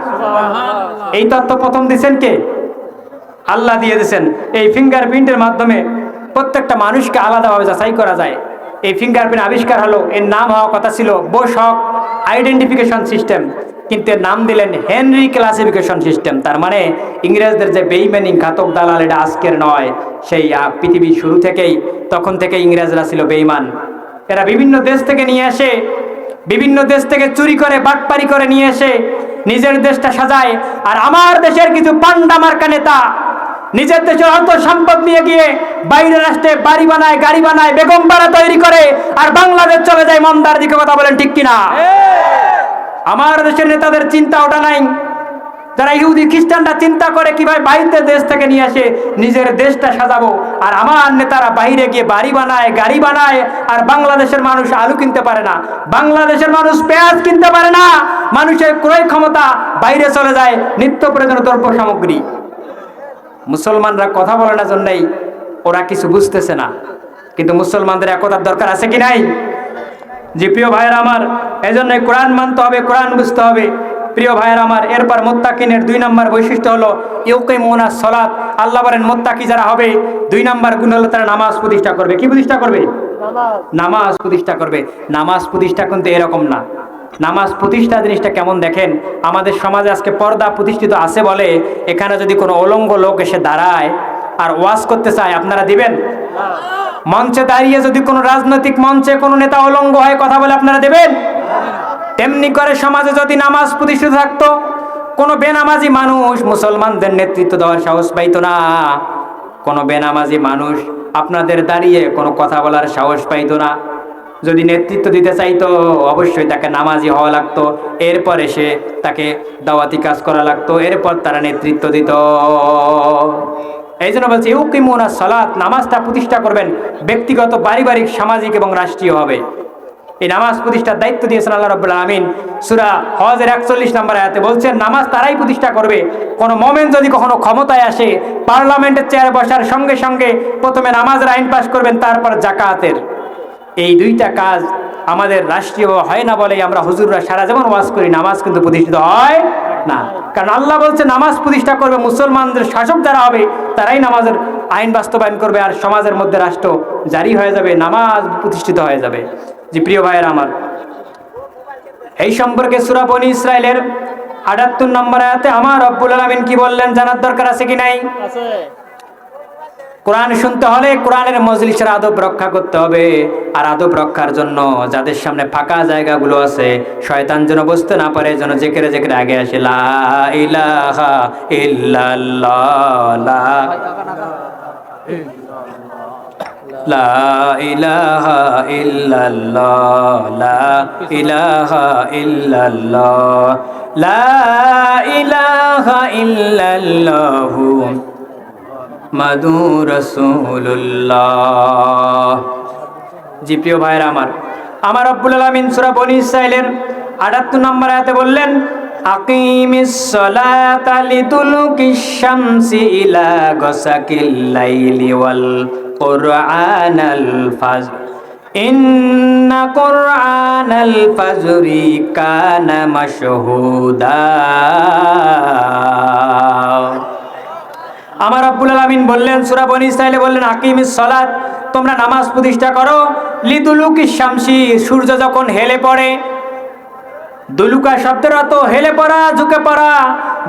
এই তথ্য প্রথম দিয়েছেন কে? আল্লাহ দিয়ে দিয়েছেন। এই ফিঙ্গারপ্রিন্টের মাধ্যমে প্রত্যেকটা মানুষকে আলাদাভাবে যাচাই করা যায়। এই ফিঙ্গারপ্রিন্ট আবিষ্কার হলো, এর নাম হওয়ার কথা ছিল বোস হক আইডেন্টিফিকেশন সিস্টেম। কিন্তু এর নাম দিলেন হেনরি ক্লাসিফিকেশন সিস্টেম। তার মানে ইংরেজদের যে বেইমানি ঘাতক দালাল, এটা আজকের নয়, সেই পৃথিবীর শুরু থেকেই, তখন থেকে ইংরেজরা ছিল বেইমান। এরা বিভিন্ন দেশ থেকে নিয়ে আসে, বিভিন্ন দেশ থেকে চুরি করে বাটপারি করে নিয়ে এসে নিজের দেশটা সাজায়। আর আমার দেশের কিছু পান্ডা মার্কা নেতা নিজের দেশের অর্থ সম্পদ নিয়ে গিয়ে বাইরের রাষ্ট্রে বাড়ি বানায়, গাড়ি বানায়, বেগম পাড়া তৈরি করে, আর বাংলাদেশ চলে যায় মন্দার দিকে। কথা বলেন ঠিক কিনা? আমার দেশের নেতাদের চিন্তা ওটা নাই। যারা ইহুদি খ্রিস্টানরা চিন্তা করে কিভাবে বাইরের দেশ থেকে নিয়ে আসে নিজের দেশটা সাজাবো, আর আমার নেতারা বাইরে গিয়ে বাড়ি বানায়, গাড়ি বানায়, আর বাংলাদেশের মানুষ আলু কিনতে পারে না, বাংলাদেশের মানুষ পেঁয়াজ কিনতে পারে না, মানুষের ক্রয় ক্ষমতা বাইরে চলে যায় নিত্য প্রয়োজনীয় দ্রব্য সামগ্রী। মুসলমানরা কথা বলে না জন্যই ওরা কিছু বুঝতেছে না, কিন্তু মুসলমানদের একতার দরকার আছে কি নাই? যে প্রিয় ভাইয়ের আমার, এই জন্য কোরআন মানতে হবে, কোরআন বুঝতে হবে। প্রিয় ভাইয়ের আমার, এরপর মুত্তাকিনের 2 নম্বর বৈশিষ্ট্য হলো ইউকিমুনাস সালাত। আল্লাহ বলেন মুত্তাকি যারা হবে 2 নম্বর গুণ হলো তারা নামাজ প্রতিষ্ঠা করবে। কি প্রতিষ্ঠা করবে? নামাজ প্রতিষ্ঠা করবে। নামাজ প্রতিষ্ঠা কিন্তু এরকম না। নামাজ প্রতিষ্ঠা জিনিসটা কেমন দেখেন, আমাদের সমাজে আজকে পর্দা প্রতিষ্ঠিত আছে বলে এখানে যদি কোনো উলঙ্গ লোক এসে দাঁড়ায় আর ওয়াজ করতে চায়, আপনারা দিবেন? মঞ্চে দাঁড়িয়ে যদি কোনো রাজনৈতিক মঞ্চে কোনো নেতা উলঙ্গ হয়ে কথা বলে, আপনারা দেবেন? তেমনি করে সমাজে যদি নামাজ প্রতিষ্ঠিত থাকতো, কোনো বেনামাজি মানুষ মুসলমানদের নেতৃত্ব দেওয়ার সাহস পাইতো না, কোনো বেনামাজি মানুষ আপনাদের দাঁড়িয়ে কোনো কথা বলার সাহস পাইতো না। যদি নেতৃত্ব দিতে চাইতো অবশ্যই তাকে নামাজি হওয়া লাগতো, এরপরে সে তাকে দাওয়াতি কাজ করা লাগতো, এরপর তারা নেতৃত্ব দিত। এই জন্য বলছে ইউকিমুনাস সালাত, নামাজটা প্রতিষ্ঠা করবেন, ব্যক্তিগত, পারিবারিক, সামাজিক এবং রাষ্ট্রীয় হবে। এই নামাজ প্রতিষ্ঠার দায়িত্ব দিয়েছেন আল্লাহ রাব্বুল আলামিন। সূরা হজের 41 নম্বর আয়াতে বলছেন নামাজ তারাই প্রতিষ্ঠা করবে। কোনো মুমিন যদি কখনো ক্ষমতায় আসে, পার্লামেন্টের চেয়ারে বসার সঙ্গে সঙ্গে প্রথমে নামাজের আইন পাশ করবেন, তারপর যাকাতের। এই 2টা কাজ আমাদের রাষ্ট্রীয় হয় না বলেই আমরা হুজুররা সারা জীবন ওয়াজ করি, নামাজ কিন্তু প্রতিষ্ঠিত হয় না। কারণ আল্লাহ বলছে নামাজ প্রতিষ্ঠা করবে, মুসলমানদের শাসক যারা হবে তারাই নামাজের আইন বাস্তবায়ন করবে, আর সমাজের মধ্যে রাষ্ট্র জারি হয়ে যাবে, নামাজ প্রতিষ্ঠিত হয়ে যাবে। জি প্রিয় ভাইয়ের আমার, এই সম্পর্কে সূরা বনী ইসরাইলের 78 নম্বর আয়াতে আমার রব্বুল আলামিন কি বললেন জানার দরকার আছে কি নাই? আছে। কোরআন শুনতে হলে কোরআনের মজলিসের আদব রক্ষা করতে হবে। আর আদব রক্ষার জন্য যাদের সামনে ফাঁকা জায়গাগুলো আছে, শয়তান যেন বসতে না পারে, যেন জেকেরে জেকেরে আগে আসে লা ইলাহা ইল্লাল্লাহ, লা ইলাহা ইল্লাল্লাহ, লা ইলাহা ইল্লাল্লাহ, লা ইলাহা ইল্লাল্লাহু মুহাম্মাদুর রাসূলুল্লাহ। জি প্রিয় ভাইরা আমার রব্বুল আলামিন সূরা বনী ইসরাইলের 78 নম্বর আয়াতে বললেন আকিমিস সালাতা লিদুলুকিশ শামসি ইলা গাসাকিল লাইলি ওয়াল কুরআনাল ফাজর ইন্না কুরআনাল ফাজরি কানা মাশহুদা। আমার রব্বুল আলামিন বললেন সূরা বনী ইসরাইলে বললেন আকিমিস সালাত, তোমরা নামাজ প্রতিষ্ঠা করো লিদুলুকিশ শামসি, সূর্য যখন হেলে পড়ে। দুলুকা শব্দের অর্থ হেলে পড়া, ঝুঁকে পড়া।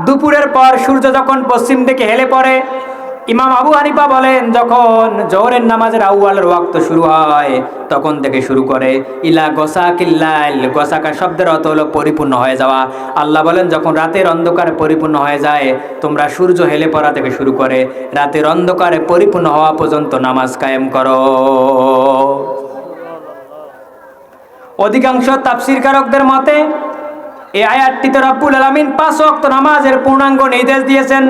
দুপুরের পর সূর্য যখন পশ্চিম দিকে হেলে পড়ে, ইমাম আবু হানিফা বলেন যখন জোহরের নামাজের আউয়ালের ওয়াক্ত শুরু হয় তখন থেকে শুরু করে ইলা গোসাকিল লাইল। গোসাকা শব্দের অর্থ হলো পরিপূর্ণ হয়ে যাওয়া। আল্লাহ বলেন যখন রাতের অন্ধকারে পরিপূর্ণ হয়ে যায়, তোমরা সূর্য হেলে পড়া থেকে শুরু করে রাতের অন্ধকারে পরিপূর্ণ হওয়া পর্যন্ত নামাজ কায়েম করো। অধিকাংশ তাফসীরকারকদের মতে এই আয়াতটিতে রব্বুল আলামিন 5 ওয়াক্ত নামাজের পূর্ণাঙ্গ নির্দেশ দিয়েছেন।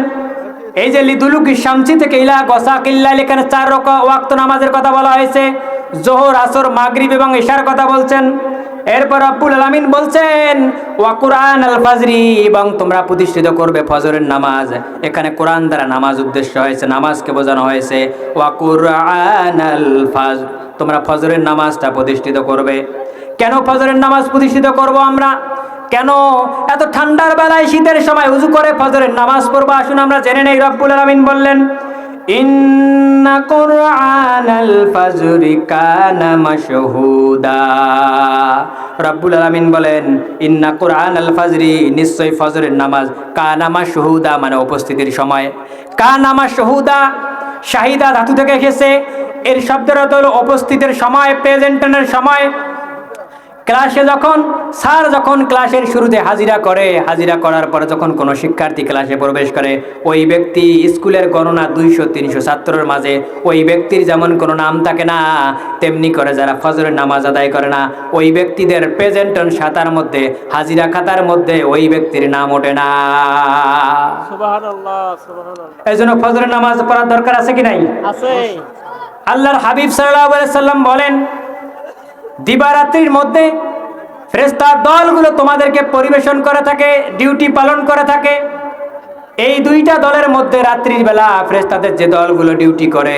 এই যে লিদুলুকিশ শামসি থেকে ইলা গাসাকিল লাইল, এখানে 4 ওয়াক্ত নামাজের কথা বলা হয়েছে। যোহর, আসর, মাগরিব এবং ইশার কথা বলছেন। এরপর রব্বুল আলামিন বলছেন ওয়া কুরআনাল ফাজরি, এবং তোমরা প্রতিষ্ঠিত করবে ফজরের নামাজ। এখানে কোরআন দ্বারা নামাজ উদ্দেশ্য হয়েছে, নামাজকে বোঝানো হয়েছে। ওয়া কুরআনাল ফাজর, তোমরা ফজরের নামাজটা প্রতিষ্ঠিত করবে। কেন ফজরের নামাজ প্রতিষ্ঠিত করব আমরা? কেন এত ঠান্ডার বেলায় শীতের সময় উযু করে ফজরের নামাজ পড়বো? আসুন আমরা জেনে নেই। রব্বুল আলামিন বললেন ইন্না কুরআনাল ফাজরি কানা মাশহুদা। রব্বুল আলামিন বলেন ইন্না কুরআনাল ফাজরি, নিশ্চয় ফজরের নামাজ, কানা মাশহুদা মানে উপস্থিতির সময়। কানা মাশহুদা শাহিদা ধাতু থেকে এসেছে, এর শব্দের অর্থ হলো উপস্থিতির সময়, প্রেজেন্টের সময়। ক্লাসে যখন স্যার যখন ক্লাসের শুরুতে হাজিরা করে, হাজিরা করার পরে যখন কোনো শিক্ষার্থী ক্লাসে প্রবেশ করে, ওই ব্যক্তি স্কুলের গণনা 200-300 ছাত্রের মাঝে ওই ব্যক্তির যেমন কোনো নাম থাকে না, তেমনি করে যারা ফজরের নামাজ আদায় করে না ওই ব্যক্তিদের প্রেজেন্টন খাতার মধ্যে, হাজিরা খাতার মধ্যে ওই ব্যক্তির নাম ওঠে না। সুবহানাল্লাহ, সুবহানাল্লাহ। এই জন্য ফজরের নামাজ পড়ার দরকার আছে কি নাই? আছে। আল্লাহর হাবিব সাল্লাল্লাহু আলাইহি সাল্লাম বলেন দিবারাত্রির মধ্যে ফেরেশতার দলগুলো তোমাদেরকে পরিবেশন করে থাকে, ডিউটি পালন করে থাকে। এই দুইটা দলের মধ্যে রাত্রির বেলা ফেরেশতাদের যে দলগুলো ডিউটি করে,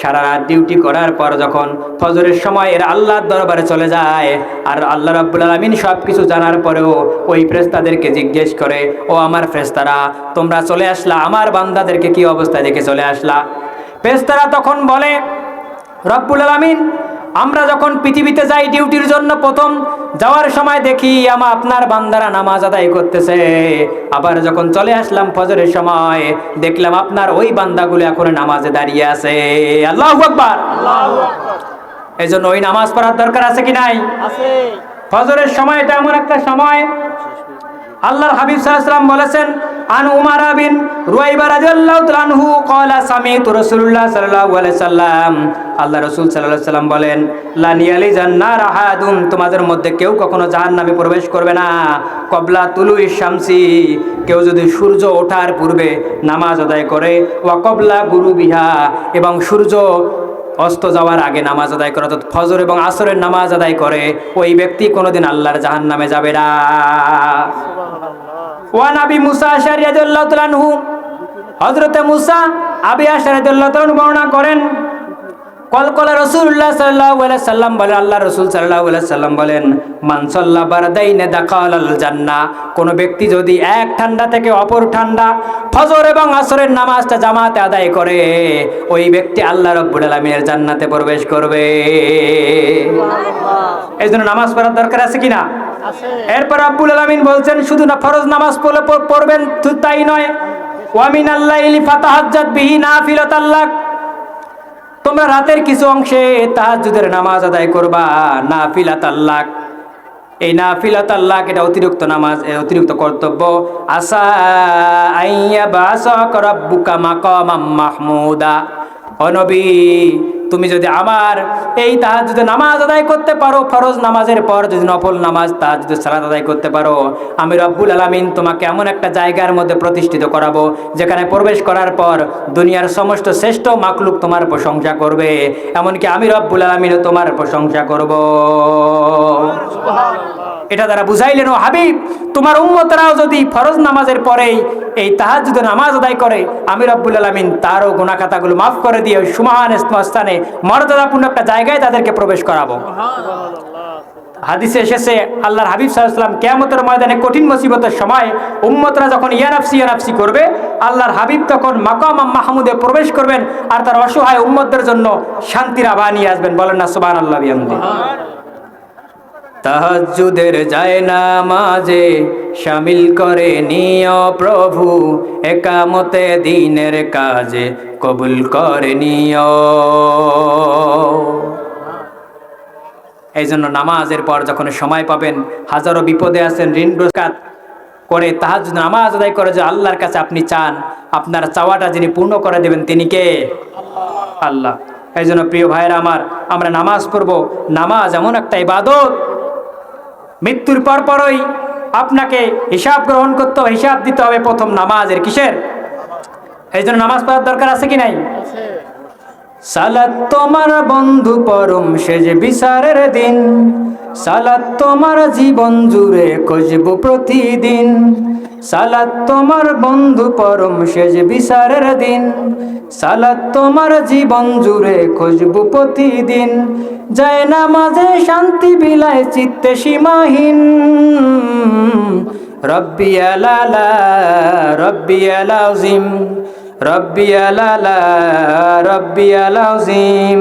সারা রাত ডিউটি করার পর যখন ফজরের সময় এরা আল্লাহর দরবারে চলে যায়, আর আল্লাহ রাব্বুল আলামিন সব কিছু জানার পরেও ওই ফেরেশতাদেরকে জিজ্ঞেস করে, ও আমার ফেরেশতারা তোমরা চলে আসলা, আমার বান্দাদেরকে কি অবস্থা দেখে চলে আসলা? ফেরেশতারা তখন বলে, রব্বুল আলামিন আমরা যখন পৃথিবীতে যাই ডিউটির জন্য, প্রথম যাওয়ার সময় দেখি আপনার বান্দারা নামাজ আদায় করতেছে, আবার যখন চলে আসলাম ফজরের সময় দেখলাম আপনার ওই বান্দাগুলো এখন নামাজে দাঁড়িয়ে আছে। আল্লাহু আকবার, আল্লাহু আকবার। এই জন্য ওই নামাজ পড়ার দরকার আছে কি নাই? আছে। ফজরের সময়টা এমন একটা সময়, আল্লাহর হাবিব সাল্লাল্লাহু আলাইহি ওয়াসাল্লাম বলেছেন, আন উমার বিন রুয়াইবা রাদিয়াল্লাহু তাআলা আনহু ক্বালা সামিতু রাসূলুল্লাহ সাল্লাল্লাহু আলাইহি ওয়াসাল্লাম, আল্লাহ রাসূল সাল্লাল্লাহু আলাইহি ওয়াসাল্লাম বলেন, লা নিয়ালি জান্নার আহাদুন, তোমাদের মধ্যে কেউ কখনো জাহান্নামে প্রবেশ করবে না, ক্বাবলা তুলুই শামসি, কেউ যদি সূর্য ওঠার পূর্বে নামাজ আদায় করে, ওয়া ক্বাবলা গুরুবিহা, এবং সূর্য অস্ত যাওয়ার আগে নামাজ আদায় করে, অর্থাৎ ফজর এবং আসরের নামাজ আদায় করে, ওই ব্যক্তি কোনোদিন আল্লাহর জাহান্নামে যাবে না। ওয়া নবী মুসা আশআরী রাদিয়াল্লাহু তাআলা আনহু, হযরতে মুসা আবি আশআরী রাদিয়াল্লাহু তাআলা বর্ণনা করেন, কলকলা রাসূলুল্লাহ সাল্লাল্লাহু আলাইহি সাল্লাম বলেন, আল্লাহ রাসূল সাল্লাল্লাহু আলাইহি সাল্লাম বলেন, মান সাল্লা বারদাইনে দাখালাল জান্নাহ, কোন ব্যক্তি যদি এক ঠান্ডা থেকে অপর ঠান্ডা ফজর এবং আসরের নামাজটা জামাতে আদায় করে, ওই ব্যক্তি আল্লাহ রাব্বুল আলামিনের জান্নাতে প্রবেশ করবে। এই জন্য নামাজ পড়ার দরকার আছে কিনা? আছে। এরপর রাব্বুল আলামিন বলছেন শুধু না ফরজ নামাজ পড়বেন তাই নয়, ওয়া মিনাল লাইলি ফাতাহাজ্জাত বিহি নাফিলাতাল লাক, তোমরা রাতের কিছু অংশে তাহাজ্জুদের নামাজ আদায় করবা, নাফিলাতাল লাক। এই নাফিলাতাল লাক এটা অতিরিক্ত নামাজ, অতিরিক্ত কর্তব্য। আসা আইয়া বাসাক রাব্বুকা মাকামাম মাহমুদা, ও নবী তুমি যদি আমার এই তাহাজ্জুদের নামাজ আদায় করতে পারো, ফরজ নামাজের পর যদি নফল নামাজ তাহাজ্জুদের সালাত আদায় করতে পারো, আমি রব্বুল আলামিন তোমাকে এমন একটা জায়গার মধ্যে প্রতিষ্ঠিত করাবো যেখানে প্রবেশ করার পর দুনিয়ার সমস্ত শ্রেষ্ঠ মাখলুক তোমার প্রশংসা করবে, এমনকি আমি রব্বুল আলামিনও তোমার প্রশংসা করব। এটা দ্বারা বুঝাইলেন, ও হাবিব তোমার উম্মতরাও যদি ফরজ নামাজের পরেই এই তাহাজ্জুদের নামাজ আদায় করে, আমি রব্বুল আলামিন তারও গুনাহ খাতাগুলো মাফ করে দিয়ে ওই সুমহান স্থানে মর্যাদাপূর্ণ একটা জায়গায় তাদেরকে প্রবেশ করাবো। হাদিসে এসেছে আল্লাহর হাবিব সাল্লাল্লাহু আলাইহি ওয়াসাল্লাম কিয়ামতের ময়দানে কঠিন মুসিবতের সময় উম্মতরা যখন ইয়া নাফসি করবে, আল্লাহর হাবিব তখন মাকাম মাহমুদে প্রবেশ করবেন আর তার অসহায় উম্মতদের জন্য শান্তির আভা নিয়ে আসবেন। বলেন না সুবহানাল্লাহ বিহামদিহি। তাহাজ্জুদের জায়নামাজে শামিল করে নিও প্রভু, একামতে দিনের কাজে কবুল করে নিও। এই জন্য নামাজের পর যখন সময় পাবেন, হাজারো বিপদে আছেন, ঋণ রোজগার করে তাহাজ্জুদ নামাজ আদায় করে যে আল্লাহর কাছে আপনি চান, আপনার চাওয়াটা যিনি পূর্ণ করে দেবেন তিনি কে? আল্লাহ। এই জন্য প্রিয় ভাইয়েরা আমার, আমরা নামাজ পড়ব। নামাজ এমন একটা ইবাদত, মৃত্যুর পরই আপনাকে হিসাব গ্রহণ করতে হবে, হিসাব দিতে হবে প্রথম নামাজের। কিসের? এই জন্য নামাজ পড়ার দরকার আছে কি নাই? সালাত তোমার বন্ধু পরম শেষ বিচারের দিন, সালাত তোমার জীবন জুড়ে খুঁজবো প্রতিদিন, সালাত তোমার বন্ধু পরম শেষ বিচারের দিন, সালাত তোমার জীবন জুড়ে খুঁজবো প্রতিদিন, যায় নামাজে শান্তি বিলায় চিত্তে সীমাহীন, রব্বি আলালা রব্বি আলাজিম রব্বিয়াল আলা রব্বিয়াল আযীম।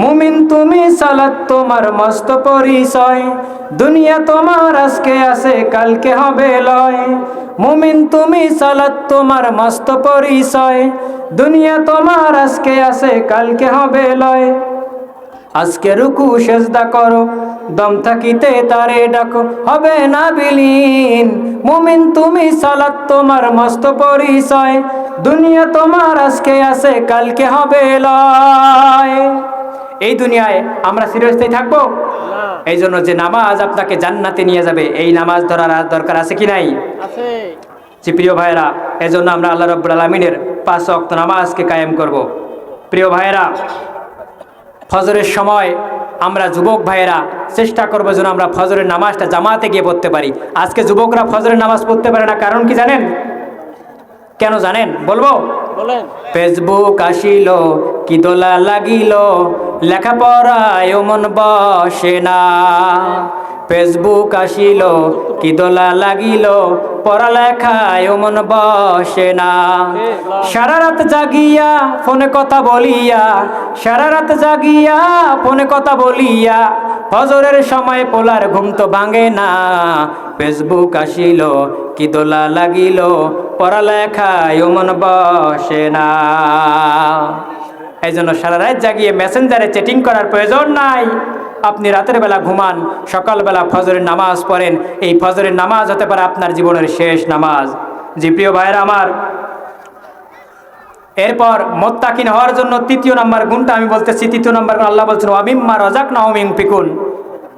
মুমিন তুমি সালাত তোমার মস্ত পরিচয়, দুনিয়া তোমার আজকে আছে কালকে হবে লয়। মুমিন তুমি সালাত তোমার মস্ত পরিচয়, দুনিয়া তোমার আজকে আছে কালকে হবে লয়। আজকে রুকু সেজদা করো, দম থাকিতে তারে ডাকো, হবে না বিলীন। মুমিন তুমি সালাত তোমার মস্ত পরিচয়, দুনিয়া তোমার আজকে আছে কালকে হবে লয়। এই দুনিয়ায় আমরা চিরস্থায়ী থাকবো? এই জন্য যে নামাজ আপনাকে জান্নাতে নিয়ে যাবে, এই নামাজ ধরার দরকার আছে কি নাই? আছে। জি প্রিয় ভাইয়েরা, এজন্য আমরা আল্লাহ রাব্বুল আলামিনের 5 ওয়াক্ত নামাজকে কায়েম করব। প্রিয় ভাইয়েরা, ফজরের সময় আমরা যুবক ভাইয়েরা চেষ্টা করবো যেন আমরা ফজরের নামাজটা জামাতে গিয়ে পড়তে পারি। আজকে যুবকরা ফজরের নামাজ পড়তে পারে না, কারণ কি জানেন? কেন জানেন? বলবো। বলেন। ফেসবুক আসিল, কি দোলা লাগিল, লেখাপড়ায় মন বসে না। ফেসবুক আসিল, কি দোলা লাগিল, পড়ালেখায় মন বসে না। সারা রাত জাগিয়া ফোনে কথা বলিয়া, সারা রাত জাগিয়া ফোনে কথা বলিয়া, ফজরের সময় পোলার ঘুম তো ভাঙে না। ফেসবুক আসিল, কি দোলা লাগিল, পড়ালেখায় মন বসে না। এই জন্য সারা রাত জাগিয়ে মেসেঞ্জারে চ্যাটিং করার প্রয়োজন নাই। আপনি রাতের বেলা ঘুমান, সকালবেলা ফজরের নামাজ পড়েন। এই ফজরের নামাজ হতে পারে আপনার জীবনের শেষ নামাজ। জি প্রিয় ভাইরা আমার, এরপর মুত্তাকিন হওয়ার জন্য 3 নম্বর গুণটা আমি বলতেছি। 3 নম্বর গুণ আল্লাহ বলছেন, ওয়ামিম্মা রাযাকনাহুম ইউনফিকুন।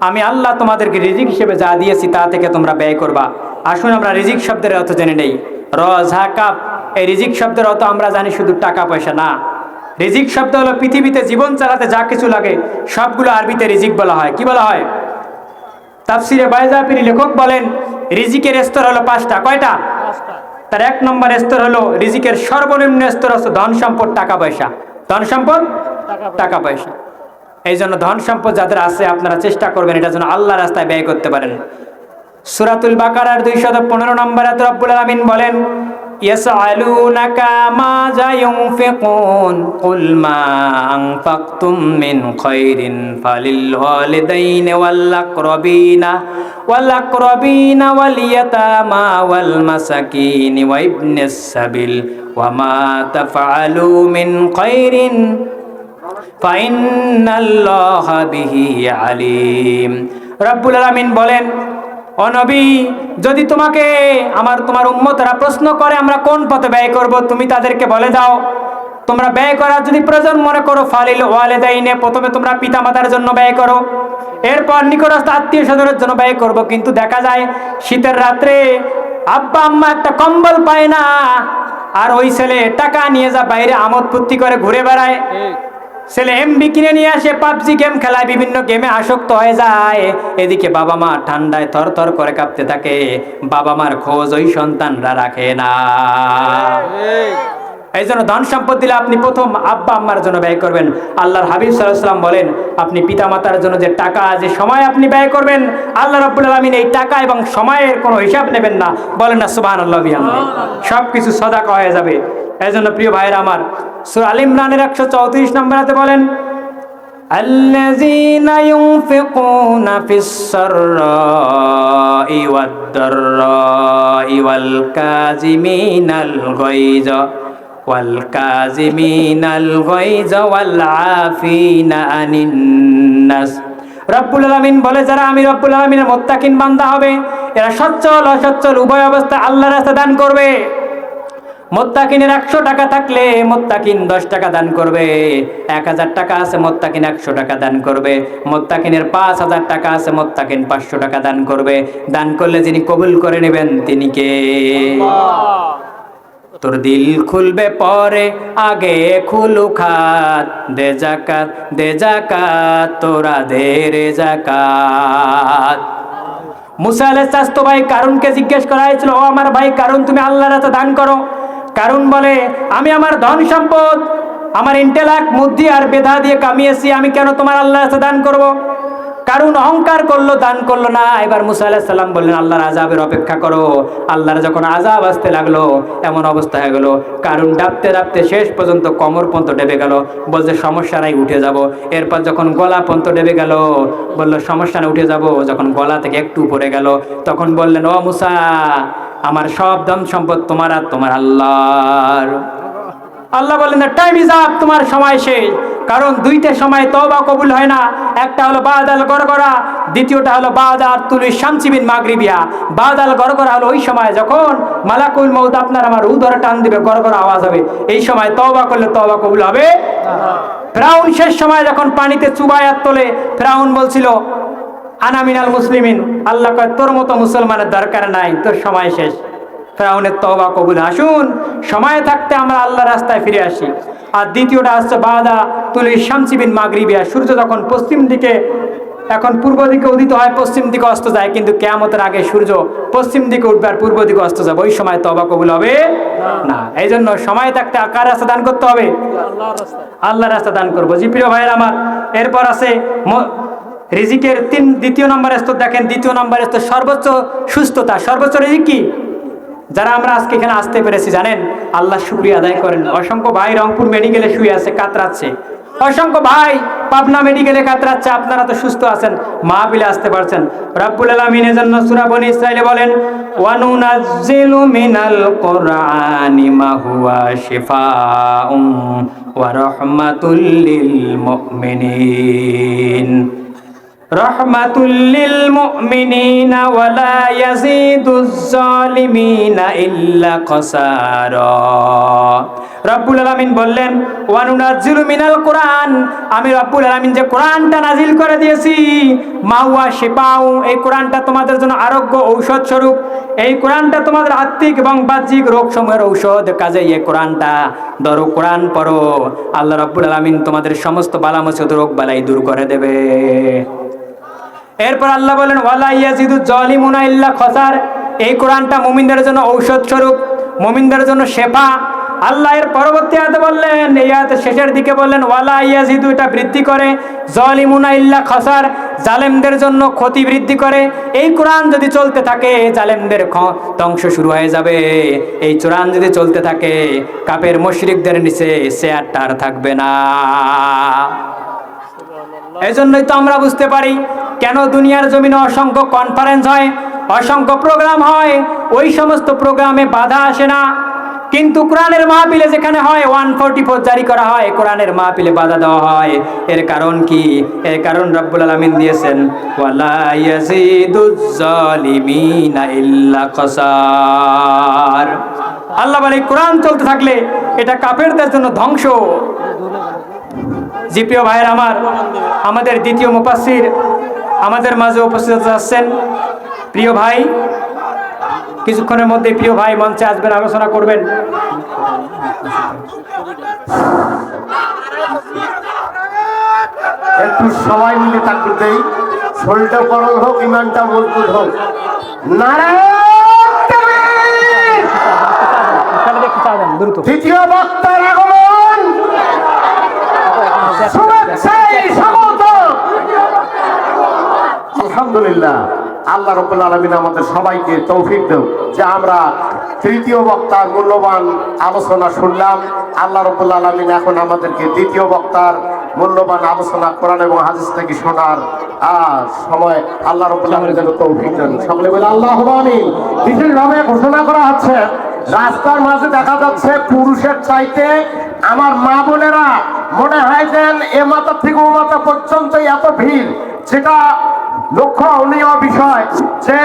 আমি আল্লাহ তোমাদেরকে রিজিক হিসেবে যা দিয়েছি তা থেকে তোমরা ব্যয় করবা। আসুন আমরা রিজিক শব্দের অর্থ জেনে নেই। রাযাকাব, এই রিজিক শব্দের অর্থ আমরা জানি শুধু টাকা পয়সা না। রিজিক শব্দ হলো পৃথিবীতে জীবন চালাতে যা কিছু লাগে সবগুলো আরবিতে রিজিক বলা হয়। কি বলা হয়? তাফসিরে বাইজাপিরি লেখক বলেন, রিজিকের স্তর হলো 5টা। কয়টা? 5টা। তার 1 নম্বর স্তর হলো রিজিকের সর্বনিম্ন স্তর হচ্ছে ধন সম্পদ, টাকা পয়সা। ধন সম্পদ, টাকা পয়সা। এই জন্য ধন সম্পদ যাদের আছে আপনারা চেষ্টা করবেন এটা যেন আল্লাহ রাস্তায় ব্যয় করতে পারেন। সূরাতুল বাকারার 215 নম্বর আয়াতে রব্বুল আলামিন বলেন, ইয়াসআলুনাকা মাযা ইউনফিকুন কুল মা আনফাকতুম মিন খায়রিন ফালিল ওয়ালিদাইনি ওয়াল আকরাবিনা ওয়াল ইয়াতামা ওয়াল মাসাকিনি ওয়া ইবনিস সাবিল ওয়া মা তাফআলু মিন খায়রিন ফাইন্নাল্লাহা বিহি আলিম। রব্বুল আলামিন বলেন, ও নবী, যদি তোমার উম্মতরা প্রশ্ন করে আমরা কোন পথে ব্যয় করব, তুমি তাদেরকে বলে দাও তোমরা ব্যয় করার যদি প্রয়োজন মনে করো ফালিল ওয়ালিদাইনে, প্রথমে তোমরা পিতামাতার জন্য ব্যয় করো, এরপর নিকটস্থ আত্মীয় স্বজনের জন্য ব্যয় করব। কিন্তু দেখা যায় শীতের রাত্রে আব্বা আম্মা একটা কম্বল পায় না, আর ওই ছেলে টাকা নিয়ে যা বাইরে আমোদ ফুর্তি করে ঘুরে বেড়ায়। ছেলে এমবি কিনে নিয়ে আসে, পাবজি গেম খেলায়, বিভিন্ন গেমে আসক্ত হয়ে যায়। এদিকে বাবা মা ঠান্ডায় থরথর করে কাঁপতে থাকে। বাবা মার খোঁজ ওই সন্তানরা রাখে না। এই জন্য ধন সম্পদ দিলে আপনি প্রথম আব্বা আম্মার জন্য ব্যয় করবেন। আল্লাহর হাবিব সাল্লাল্লাহু আলাইহি সাল্লাম বলেন, আপনি পিতামাতার জন্য যে টাকা, যে সময় আপনি ব্যয় করবেন, আল্লাহ রাব্বুল আলামিন এই টাকা এবং সময়ের কোনো হিসাব নেবেন না। বলেন না সুবহানাল্লাহ বিহামদিহি, সবকিছু সাদাকা হয়ে যাবে। এই জন্য প্রিয় ভাইয়েরা আমার, সূরা আল ইমরানের 134 নম্বর আয়াতে বলেন, আল্লাযীনা ইউনফিকুনা ফিস সাররাই ওয়াদ দাররাই ওয়াল কাযিমিনাল গায়জ ওয়াল আফিনা আনিন নাস। রব্বুল আলামিন বলে, যারা আমি রব্বুল আলামিনের মুত্তাকিন বান্দা হবে, এরা সচ্ছল অসচ্ছল উভয় অবস্থায় আল্লাহর রাস্তায় দান করবে। মুত্তাকিনের 100 টাকা থাকলে মুত্তাকিন 10 টাকা দান করবে। 1000 টাকা আছে, মুত্তাকিন 100 টাকা দান করবে। মুত্তাকিনের 5000 টাকা আছে, মুত্তাকিন 500 টাকা দান করবে। দান করলে যিনি কবুল করে নেবেন তিনি কে? তোর দিল খুলবে পরে, আগে খুলু খাত, দে জাকাত তোরা দে রে জাকাত। মুসা আলাইহিস চাচতো ভাই কারুনকে জিজ্ঞেস করা হয়েছিল, ও আমার ভাই কারুন, তুমি আল্লাহর রাস্তায় দান করো। কারুন বলে, আমি আমার ধন সম্পদ, আমার ইন্টেলেক্ট, বুদ্ধি আর মেধা দিয়ে কামিয়েছি, আমি কেন তোমার আল্লাহর রাস্তায় দান করব? কারণ অহংকার করলো, দান করলো না। এবার মুসা আলাইহিস সালাম বললেন আল্লাহর আযাবের অপেক্ষা করো। আল্লাহর যখন আযাব আসতে লাগলো, এমন অবস্থা হয়ে গেল, কারণ ডাবতে ডাবতে শেষ পর্যন্ত কোমর পর্যন্ত ডেবে গেল। বলছে সমস্যা নাই, উঠে যাব। এরপর যখন গলা পর্যন্ত ডেবে গেল, বললো সমস্যা নাই, উঠে যাব। যখন গলা থেকে একটু উপরে গেল, তখন বললেন ও মুসা, আমার সব ধন সম্পদ তোমার আর তোমার আল্লাহর। আল্লাহ বললেন টাইম ইজ আপ, তোমার সময় শেষ। কারণ দুইটা সময় তওবা কবুল হয় না। একটা হলো বাদাল গরগরা, দ্বিতীয়টা হলো বাদার তুলি শামসি বিন মাগরিবিয়া। বাদাল গরগরা হলো ওই সময় যখন মালাকুল মউত আপনার আমার রূহ ধরে টান দিবে, গরগরা আওয়াজ হবে। এই সময় তওবা করলে তওবা কবুল হবে। ফিরাউন শেষ সময় যখন পানিতে চুবায়াত তোলে, ফিরাউন বলছিল আনা মিনাল মুসলিমিন, আল্লাহ কয় তোর মতো মুসলমানের দরকার নাই, তোর সময় শেষ। ফিরাউনের তওবা কবুল। আসুন সময় থাকতে আমরা আল্লাহর রাস্তায় ফিরে আসি। আর দ্বিতীয়টা আসছে বাদা তুলি শামসি বিন মাগরিবিয়া, সূর্য যখন পশ্চিম দিকে, এখন পূর্ব দিকে উদিত হয়, পশ্চিম দিকে অস্ত যায়, কিন্তু কিয়ামতের আগে সূর্য পশ্চিম দিকে উঠবে আর পূর্ব দিকে অস্ত যাবে। ওই সময় তওবা কবুল হবে না। এই জন্য সময় থাকতে কার রাস্তা দান করতে হবে? আল্লাহর রাস্তা দান করবো। জি প্রিয় ভাইয়ের আমার, এরপর আছে রিজিকের দ্বিতীয় নম্বর স্তর। দেখেন দ্বিতীয় নম্বর স্তর সর্বোচ্চ সুস্থতা, সর্বোচ্চ রিজিক কি? যারা আমরা আজকে এখানে আসতে পেরেছি জানেন, আল্লাহ শুকরিয়া আদায় করেন। অসংখ্য ভাই রংপুর মেডিকেলে শুয়ে আছে, কাতরাচ্ছে। অসংখ্য ভাই পাবনা মেডিকেলে কাতরাচ্ছে। আপনারা তো সুস্থ আছেন, মাহফিলে আসতে পারছেন। রব্বুল আলামিনের জন্য সূরা বনী ইসরাঈলে বলেন ওয়া নুনাজ্জিলু মিনাল কুরআনি মা হুয়া শিফাউন ওয়া রাহমাতুল লিল মুমিনিন। রহমাতুল লিল মুমিনিনা ওয়া লা ইয়াজিদুজ জালিমিনা ইল্লা খাসারা। রব্বুল আলামিন বললেন ওয়া নুনাজ্জিলু মিনাল কুরআন, আমি রব্বুল আলামিন যে কোরআনটা নাজিল করে দিয়েছি, মা হুয়া শিফাউ, এই কোরআনটা তোমাদের জন্য আরোগ্য ঔষধ স্বরূপ। এই কোরআনটা তোমাদের আত্মিক এবং বাহ্যিক রোগ সমূহের ঔষধ। কাজে এই কোরআনটা ধরো, কোরআন পড়ো, আল্লাহ রব্বুল আলামিন তোমাদের সমস্ত বালা মুসিবত রোগ বালাই দূর করে দেবে। এরপর আল্লাহ বলেন ওয়ালা ইয়াজিদুজ জালিমুনা ইল্লা খাসার, এই কোরআনটা মুমিনদের জন্য ঔষধ স্বরূপ, মুমিনদের জন্য শেফা। আল্লাহ এর পরবর্তী আয়াতে বললেন, এই আয়াতের শেষের দিকে বললেন ওয়ালা ইয়াজিদু, এটা বৃদ্ধি করে, জালিমুনা ইল্লা খাসার, জালেমদের জন্য ক্ষতি বৃদ্ধি করে। এই কোরআন যদি চলতে থাকে জালেমদের ধ্বংস শুরু হয়ে যাবে। এই কোরআন যদি চলতে থাকে কাফের মুশরিকদের নিচে চেয়ারটা আর থাকবে না। এই জন্যই তো আমরা বুঝতে পারি কেন দুনিয়ার জমিনে অসংখ্য কনফারেন্স হয়, অসংখ্য প্রোগ্রাম হয়, ওই সমস্ত প্রোগ্রামে বাধা আসে না। কিন্তু কোরআনের মাহফিলে যেখানে হয় 144 জারি করা হয়, কোরআনের মাহফিলে বাধা দেওয়া হয়। এর কারণ কি? এর কারণ রব্বুল আলামিন দিয়েছেন ওয়ালা ইয়াজিদুজ জালিমিনা ইল্লা খাসার। আল্লাহ বলে কোরআন চলতে থাকলে এটা কাফেরদের জন্য ধ্বংস। জি প্রিয় ভাইয়ের আমার, আমাদের দ্বিতীয় মুফাসসির আমাদের মাঝে উপস্থিত আছেন। প্রিয় ভাই কিছুক্ষণের মধ্যে প্রিয় ভাই মঞ্চে আসবেন, আলোচনা করবেন। একটু সবাই মিলে তাকবীর দেই, শরীরটা গরম হোক, ইমানটা মজবুত হোক। নারায়ণ তাকবীর। দ্বিতীয় বক্তার আগমন, শুভেচ্ছায় স্বাগত। আলহামদুলিল্লাহ, আল্লাহ রাব্বুল আলামিন আমাদের সবাইকে তৌফিক দেন যে আমরা তৃতীয় বক্তার মূল্যবান আলোচনা শুনলাম। আল্লাহ রাব্বুল আলামিন এখন আমাদেরকে দ্বিতীয় বক্তার মূল্যবান আলোচনা কোরআন এবং হাদিস থেকে শোনার সময় আল্লাহ রাব্বুল আলামিন যেন তৌফিক দেন। সকলে বলে আল্লাহুম্মা আমিন। বিশেষভাবে ঘোষণা করা হচ্ছে, রাস্তার মাঝে দেখা যাচ্ছে পুরুষের চাইতে আমার মা বোনেরা মনে হয় যেন এ মাথা থেকে ও মাথা পর্যন্ত এত ভিড়, যেটা লক্ষণীয় বিষয় যে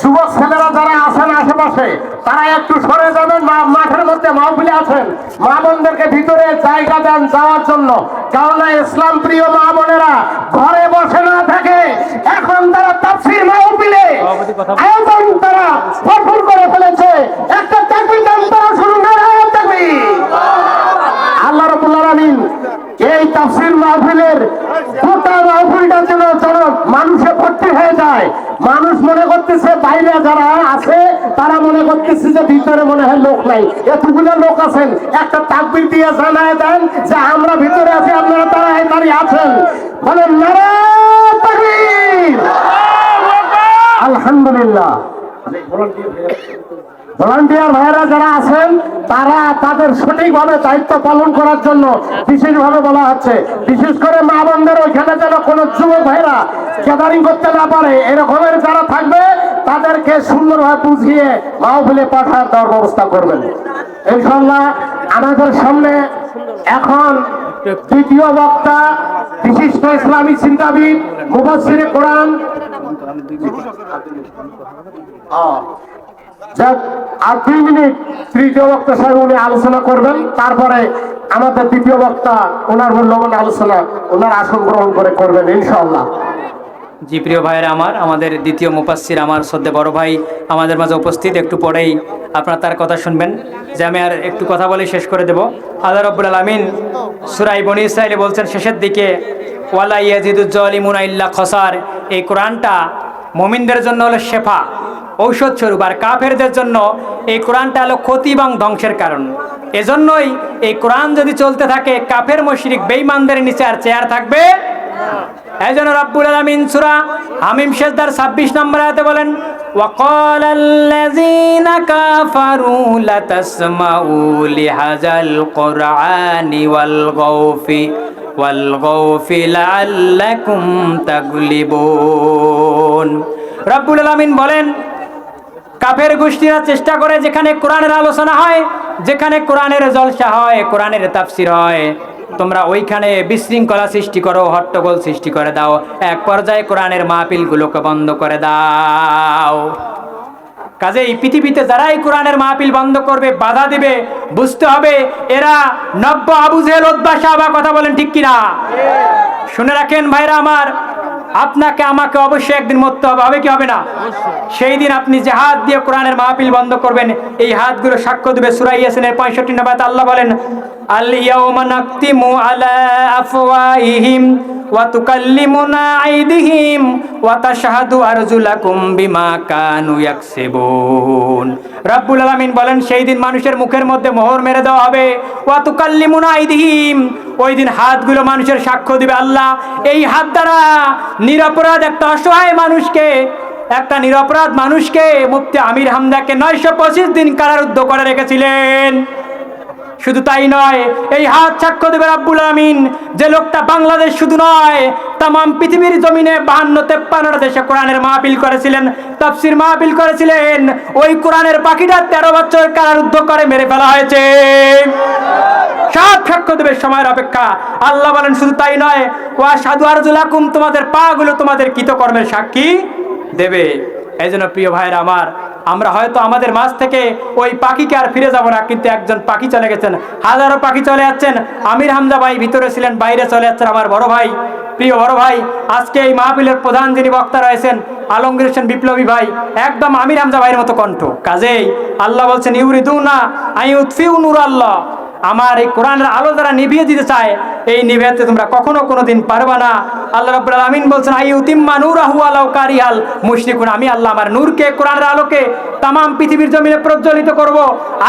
যুবক ছেলেরা যারা আছেন আশেপাশে তারা একটু সরে যাবেন। মাঠের মধ্যে মাহফিলে আছেন, মা বোনদেরকে ভিতরে জায়গা দেন যাওয়ার জন্য। কারণ ইসলাম প্রিয় মা বোনেরা ঘরে বসে না থাকে, এখন তারা তাফসীর মাহফিলে আয়োজন তারা সফল করে ফেলেছে। একটা তাকবীর দেন, তারা শুরু নারায়ণ তাকবীর। আল্লাহ রাব্বুল আলামিন এই তাফসীর মাহফিলের গোটা মাহফিলটা যেন মানুষে ভর্তি হয়ে যায়। মানুষ মনে করতেছে বাইরে যারা আছে তারা মনে করতেছে যে ভিতরে মনে হয় লোক নাই। এতগুলো লোক আছেন, একটা তাকবীর দিয়ে জানায় দেন যে আমরা ভিতরে আছি, আপনারা তারা দাঁড়িয়ে আছেন। বলেন নারায়ণ তাকবীর। আলহামদুলিল্লাহ। ভলান্টিয়ার ভাইরা যারা আছেন তারা তাদের সঠিকভাবে দায়িত্ব পালন করার জন্য বিশেষভাবে বলা হচ্ছে, বিশেষ করে মা বোনদের ওইখানে যেন কোনো যুবক ভাইরা গ্যাদারিং করতে না পারে, এরকমের যারা থাকবে তাদেরকে সুন্দরভাবে বুঝিয়ে মাহফিলে পাঠার দেওয়ার ব্যবস্থা করবেন ইনশাআল্লাহ। আমাদের সামনে এখন দ্বিতীয় বক্তা বিশিষ্ট ইসলামী চিন্তাবিদ মুফাসসিরে কোরআন যাক আর 2 মিনিট তৃতীয় বক্তা সাহেব উনি আলোচনা করবেন, তারপরে আমাদের দ্বিতীয় বক্তা ওনার মূল্যবান আলোচনা ওনার আসন গ্রহণ করে করবেন ইনশাআল্লাহ। জি প্রিয় ভাইয়েরা আমার, আমাদের দ্বিতীয় মুফাসসির আমার শ্রদ্ধেয় বড় ভাই আমাদের মাঝে উপস্থিত। একটু পরেই আপনারা তার কথা শুনবেন, যে আমি আর একটু কথা বলে শেষ করে দেব। আল্লাহ রাব্বুল আলামিন সূরা বনী ইসরাঈলে বলছেন শেষের দিকে, ওয়ালা ইয়াজিদুজ জালিমুনা ইল্লা খসার। এই কোরআনটা মুমিনদের জন্য হলো শেফা, ঔষধ স্বরূপ, আর কাফেরদের জন্য এই কোরআনটা হলো ক্ষতি এবং ধ্বংসের কারণ। এজন্যই এই কোরআন যদি চলতে থাকে, কাফের মুশরিক বেঈমানদের নিচে আর চেয়ার থাকবে। এই জন্য রব্বুল আলামিন সূরা হামিম সিজদার 26 নম্বর আয়াতে বলেন, ওয়াকালাল্লাযীনা কাফারু লাতাসমাউ লিহাযাল কুরআনি ওয়ালগাউফি লাআল্লাকুম তাগলিবুন। রব্বুল আলামিন বলেন, কাফের গোষ্ঠীরা চেষ্টা করে যেখানে কোরআনের আলোচনা হয়, যেখানে কোরআনের জলসা হয়, কোরআনের তাফসীর হয়, তোমরা ওইখানে বিশৃঙ্খলা সৃষ্টি করো, হট্টগোল সৃষ্টি করে দাও, এক পর্যায়ে কোরআনের মাহফিলগুলোকে বন্ধ করে দাও। কাজেই পৃথিবীতে যারাই কোরআনের মাহফিল বন্ধ করবে, বাধা দিবে, বুঝতে হবে এরা নব্য আবু জেহেল উতবা সাহাবা। কথা বলেন ঠিক কিনা? শুনে রাখেন ভাইরা আমার, আপনাকে আমাকে অবশ্যই একদিন মরতে হবে, হবে কি হবে না? সেই দিন আপনি যে হাত দিয়ে কোরআনের মাহফিল বন্ধ করবেন, এই হাতগুলো সাক্ষ্য দেবে। সূরা ইয়াসিনের 65 নম্বর আয়াতে আল্লাহ বলেন, আল ইয়াউমা নাকতিমু আলা আফওয়াহিহিম ওয়া তুকাল্লিমুনা আইদিহিম ওয়া তাশহাদু আরজুলাকুম বিমা কানু ইয়াকসিবুন। রব্বুল আলামিন বলেন, সেই দিন মানুষের মুখের মধ্যে মোহর মেরে দেওয়া হবে। ওয়া তুকাল্লিমুনা আইদিহিম, ওই দিন হাতগুলো মানুষের সাক্ষ্য দিবে। আল্লাহ এই হাত দ্বারা নিরপরাধ একটা অসহায় মানুষকে, একটা নিরপরাধ মানুষকে, মুফতি আমির হামজাকে 925 দিন কারারুদ্ধ করে রেখেছিলেন। শুধু তাই নয়, এই হাত সাক্ষ্য দেবে রব্বুল আলামিন, যে লোকটা বাংলাদেশ শুধু নয়, তাম পৃথিবীর জমিনে 52-53টা দেশে কোরআনের মাহফিল করেছিলেন, তাফসীর মাহফিল করেছিলেন, ওই কোরআনের পাখিটা 13 বছর কারারুদ্ধ করে মেরে ফেলা হয়েছে। সব সাক্ষ্য দেবে সময়ের অপেক্ষা। আল্লাহ বলেন, শুধু তাই নয়, ওয়া সাদু আরজুলাকুম, তোমাদের পাগুলো তোমাদের কৃতকর্মের সাক্ষী দেবে। এই জন্য প্রিয় ভাইরা আমার, আমরা হয়তো আমাদের মাঝ থেকে ওই পাখিকে আর ফিরে যাব না, কিন্তু একজন পাখি চলে গেছেন, হাজারো পাখি চলে যাচ্ছেন। আমির হামজা ভাই ভিতরে ছিলেন, বাইরে চলে যাচ্ছেন। আমার বড় ভাই, প্রিয় বড় ভাই, আজকে এই মাহফিলের প্রধান যিনি বক্তা রয়েছেন আলমগীর হোসেন বিপ্লবী ভাই, একদম আমির হামজা ভাইয়ের মতো কণ্ঠ। কাজেই আল্লাহ বলছেন, ইউরিদুনা আইয়ুতফিউ নূরাল্লাহ, আমার এই কোরআনের আলো যারা নিভিয়ে দিতে চায়, এই নিভিয়াতে তোমরা কখনো কোনোদিন পারবা না। আল্লাহ রাব্বুল আলামিন বলছেন, আইয়ুতিম্মা নূরাহু আলাউ কারিহাল মুশরিকুন, আমি আল্লাহ আমার নূরকে, কোরআনের আলোকে তাম পৃথিবীর জমিনে প্রজ্বলিত করব।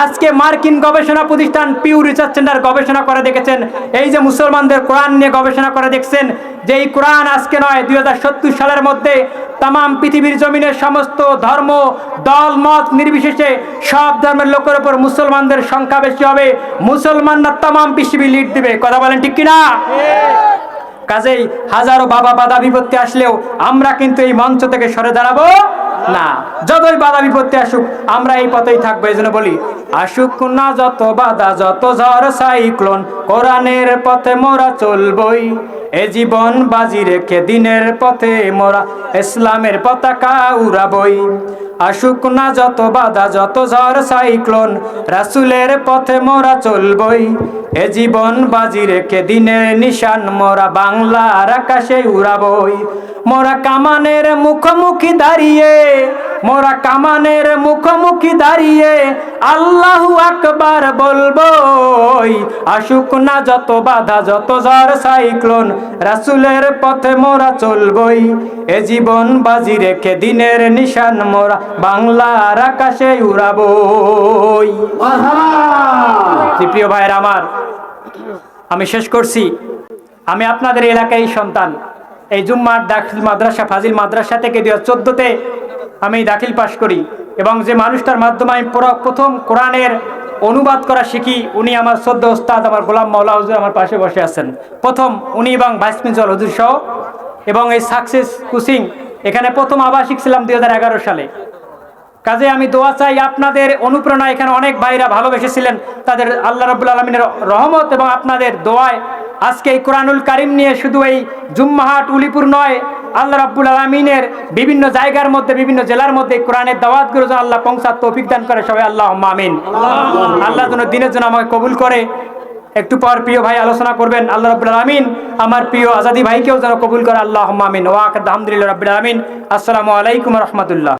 আজকে মার্কিন গবেষণা প্রতিষ্ঠান পিউ রিসার্চ সেন্টার গবেষণা করে দেখেছেন, এই যে মুসলমানদের কোরআন নিয়ে গবেষণা করে দেখছেন, যে এই কোরআন আজকে নয়, 2070 সালের মধ্যে তাম পৃথিবীর জমিনের সমস্ত ধর্ম, দল, মত নির্বিশেষে সব ধর্মের লোকের উপর মুসলমানদের সংখ্যা বেশি হবে, মুসলমানরা তাম পৃথিবী লিড দিবে। কথা বলেন ঠিক কিনা? কাজেই হাজারো বাধা বিপত্তি আসলেও আমরা কিন্তু এই মঞ্চ থেকে সরে দাঁড়াবো না। যতই বাধা বিপত্তি আসুক, আমরা এই পথেই থাকবো। এই জন্য বলি, আসুক না যত বাধা, যত ঝড় সাইক্লোন, কোরআনের পথে মোরা চলবই। এ জীবন বাজি রেখে দিনের পথে মোরা ইসলামের পতাকা উড়াবই। আসুক না যত বাধা, যত ঝড় সাইক্লোন, রাসূলের পথে মোরা চলবই। এ জীবন বাজি রেখে দিনের নিশান মোরা বাংলার আকাশে উড়াবই। মোরা কামানের মুখোমুখি দাঁড়িয়ে, মোরা কামানের মুখোমুখি দাঁড়িয়ে আল্লাহু আকবার বলবই। আসুক না যত বাধা, যত ঝড় সাইক্লোন, রাসূলের পথে মোরা চলবই। এ জীবন বাজি রেখে দিনের নিশান মোরা বাংলার আকাশে উড়াবই। প্রিয় ভাইয়ের আমার, আমি শেষ করছি। আমি আপনাদের এলাকায় সন্তান, এই জুম্মার দাখিল মাদ্রাসা, ফাজিল মাদ্রাসা থেকে 2014-তে আমি দাখিল পাশ করি, এবং যে মানুষটার মাধ্যমে আমি প্রথম কোরআনের অনুবাদ করা শিখি, উনি আমার শ্রদ্ধা ওস্তাদ আমার গোলাম মাওলা হুজুর আমার পাশে বসে আছেন। প্রথম উনি এবং ভাইস প্রিন্সিপাল হুজুর সহ, এবং এই সাকসেস কোচিং এখানে প্রথম আবাসিক ছিলাম 2011 সালে। কাজে আমি দোয়া চাই, আপনাদের অনুপ্রেরণা এখানে অনেক ভাইরা ভালোবেসেছিলেন, তাদের আল্লাহ রাব্বুল আলামিনের রহমত এবং আপনাদের দোয়ায় আজকে এই কোরআনুল কারিম নিয়ে শুধু এই জুম্মাহাট উলিপুর নয়, আল্লাহ রাব্বুল আলামিনের বিভিন্ন জায়গার মধ্যে বিভিন্ন জেলার মধ্যে কোরআনের দাওয়াতগুলো যেন আল্লাহ পৌঁছার তৌফিক দান করে, সবাই আল্লাহুম্মা আমিন। আল্লাহ যেন দিনের জন্য আমাকে কবুল করে। একটু পর প্রিয় ভাই আলোচনা করবেন, আল্লাহ রাব্বুল আলামিন আমার প্রিয় আজাদি ভাইকেও যেন কবুল করে, আল্লাহুম্মা আমিন। ওয়া আলহামদুলিল্লাহ রাব্বিল আলামিন। আসসালামু আলাইকুম ওয়া রাহমাতুল্লাহ।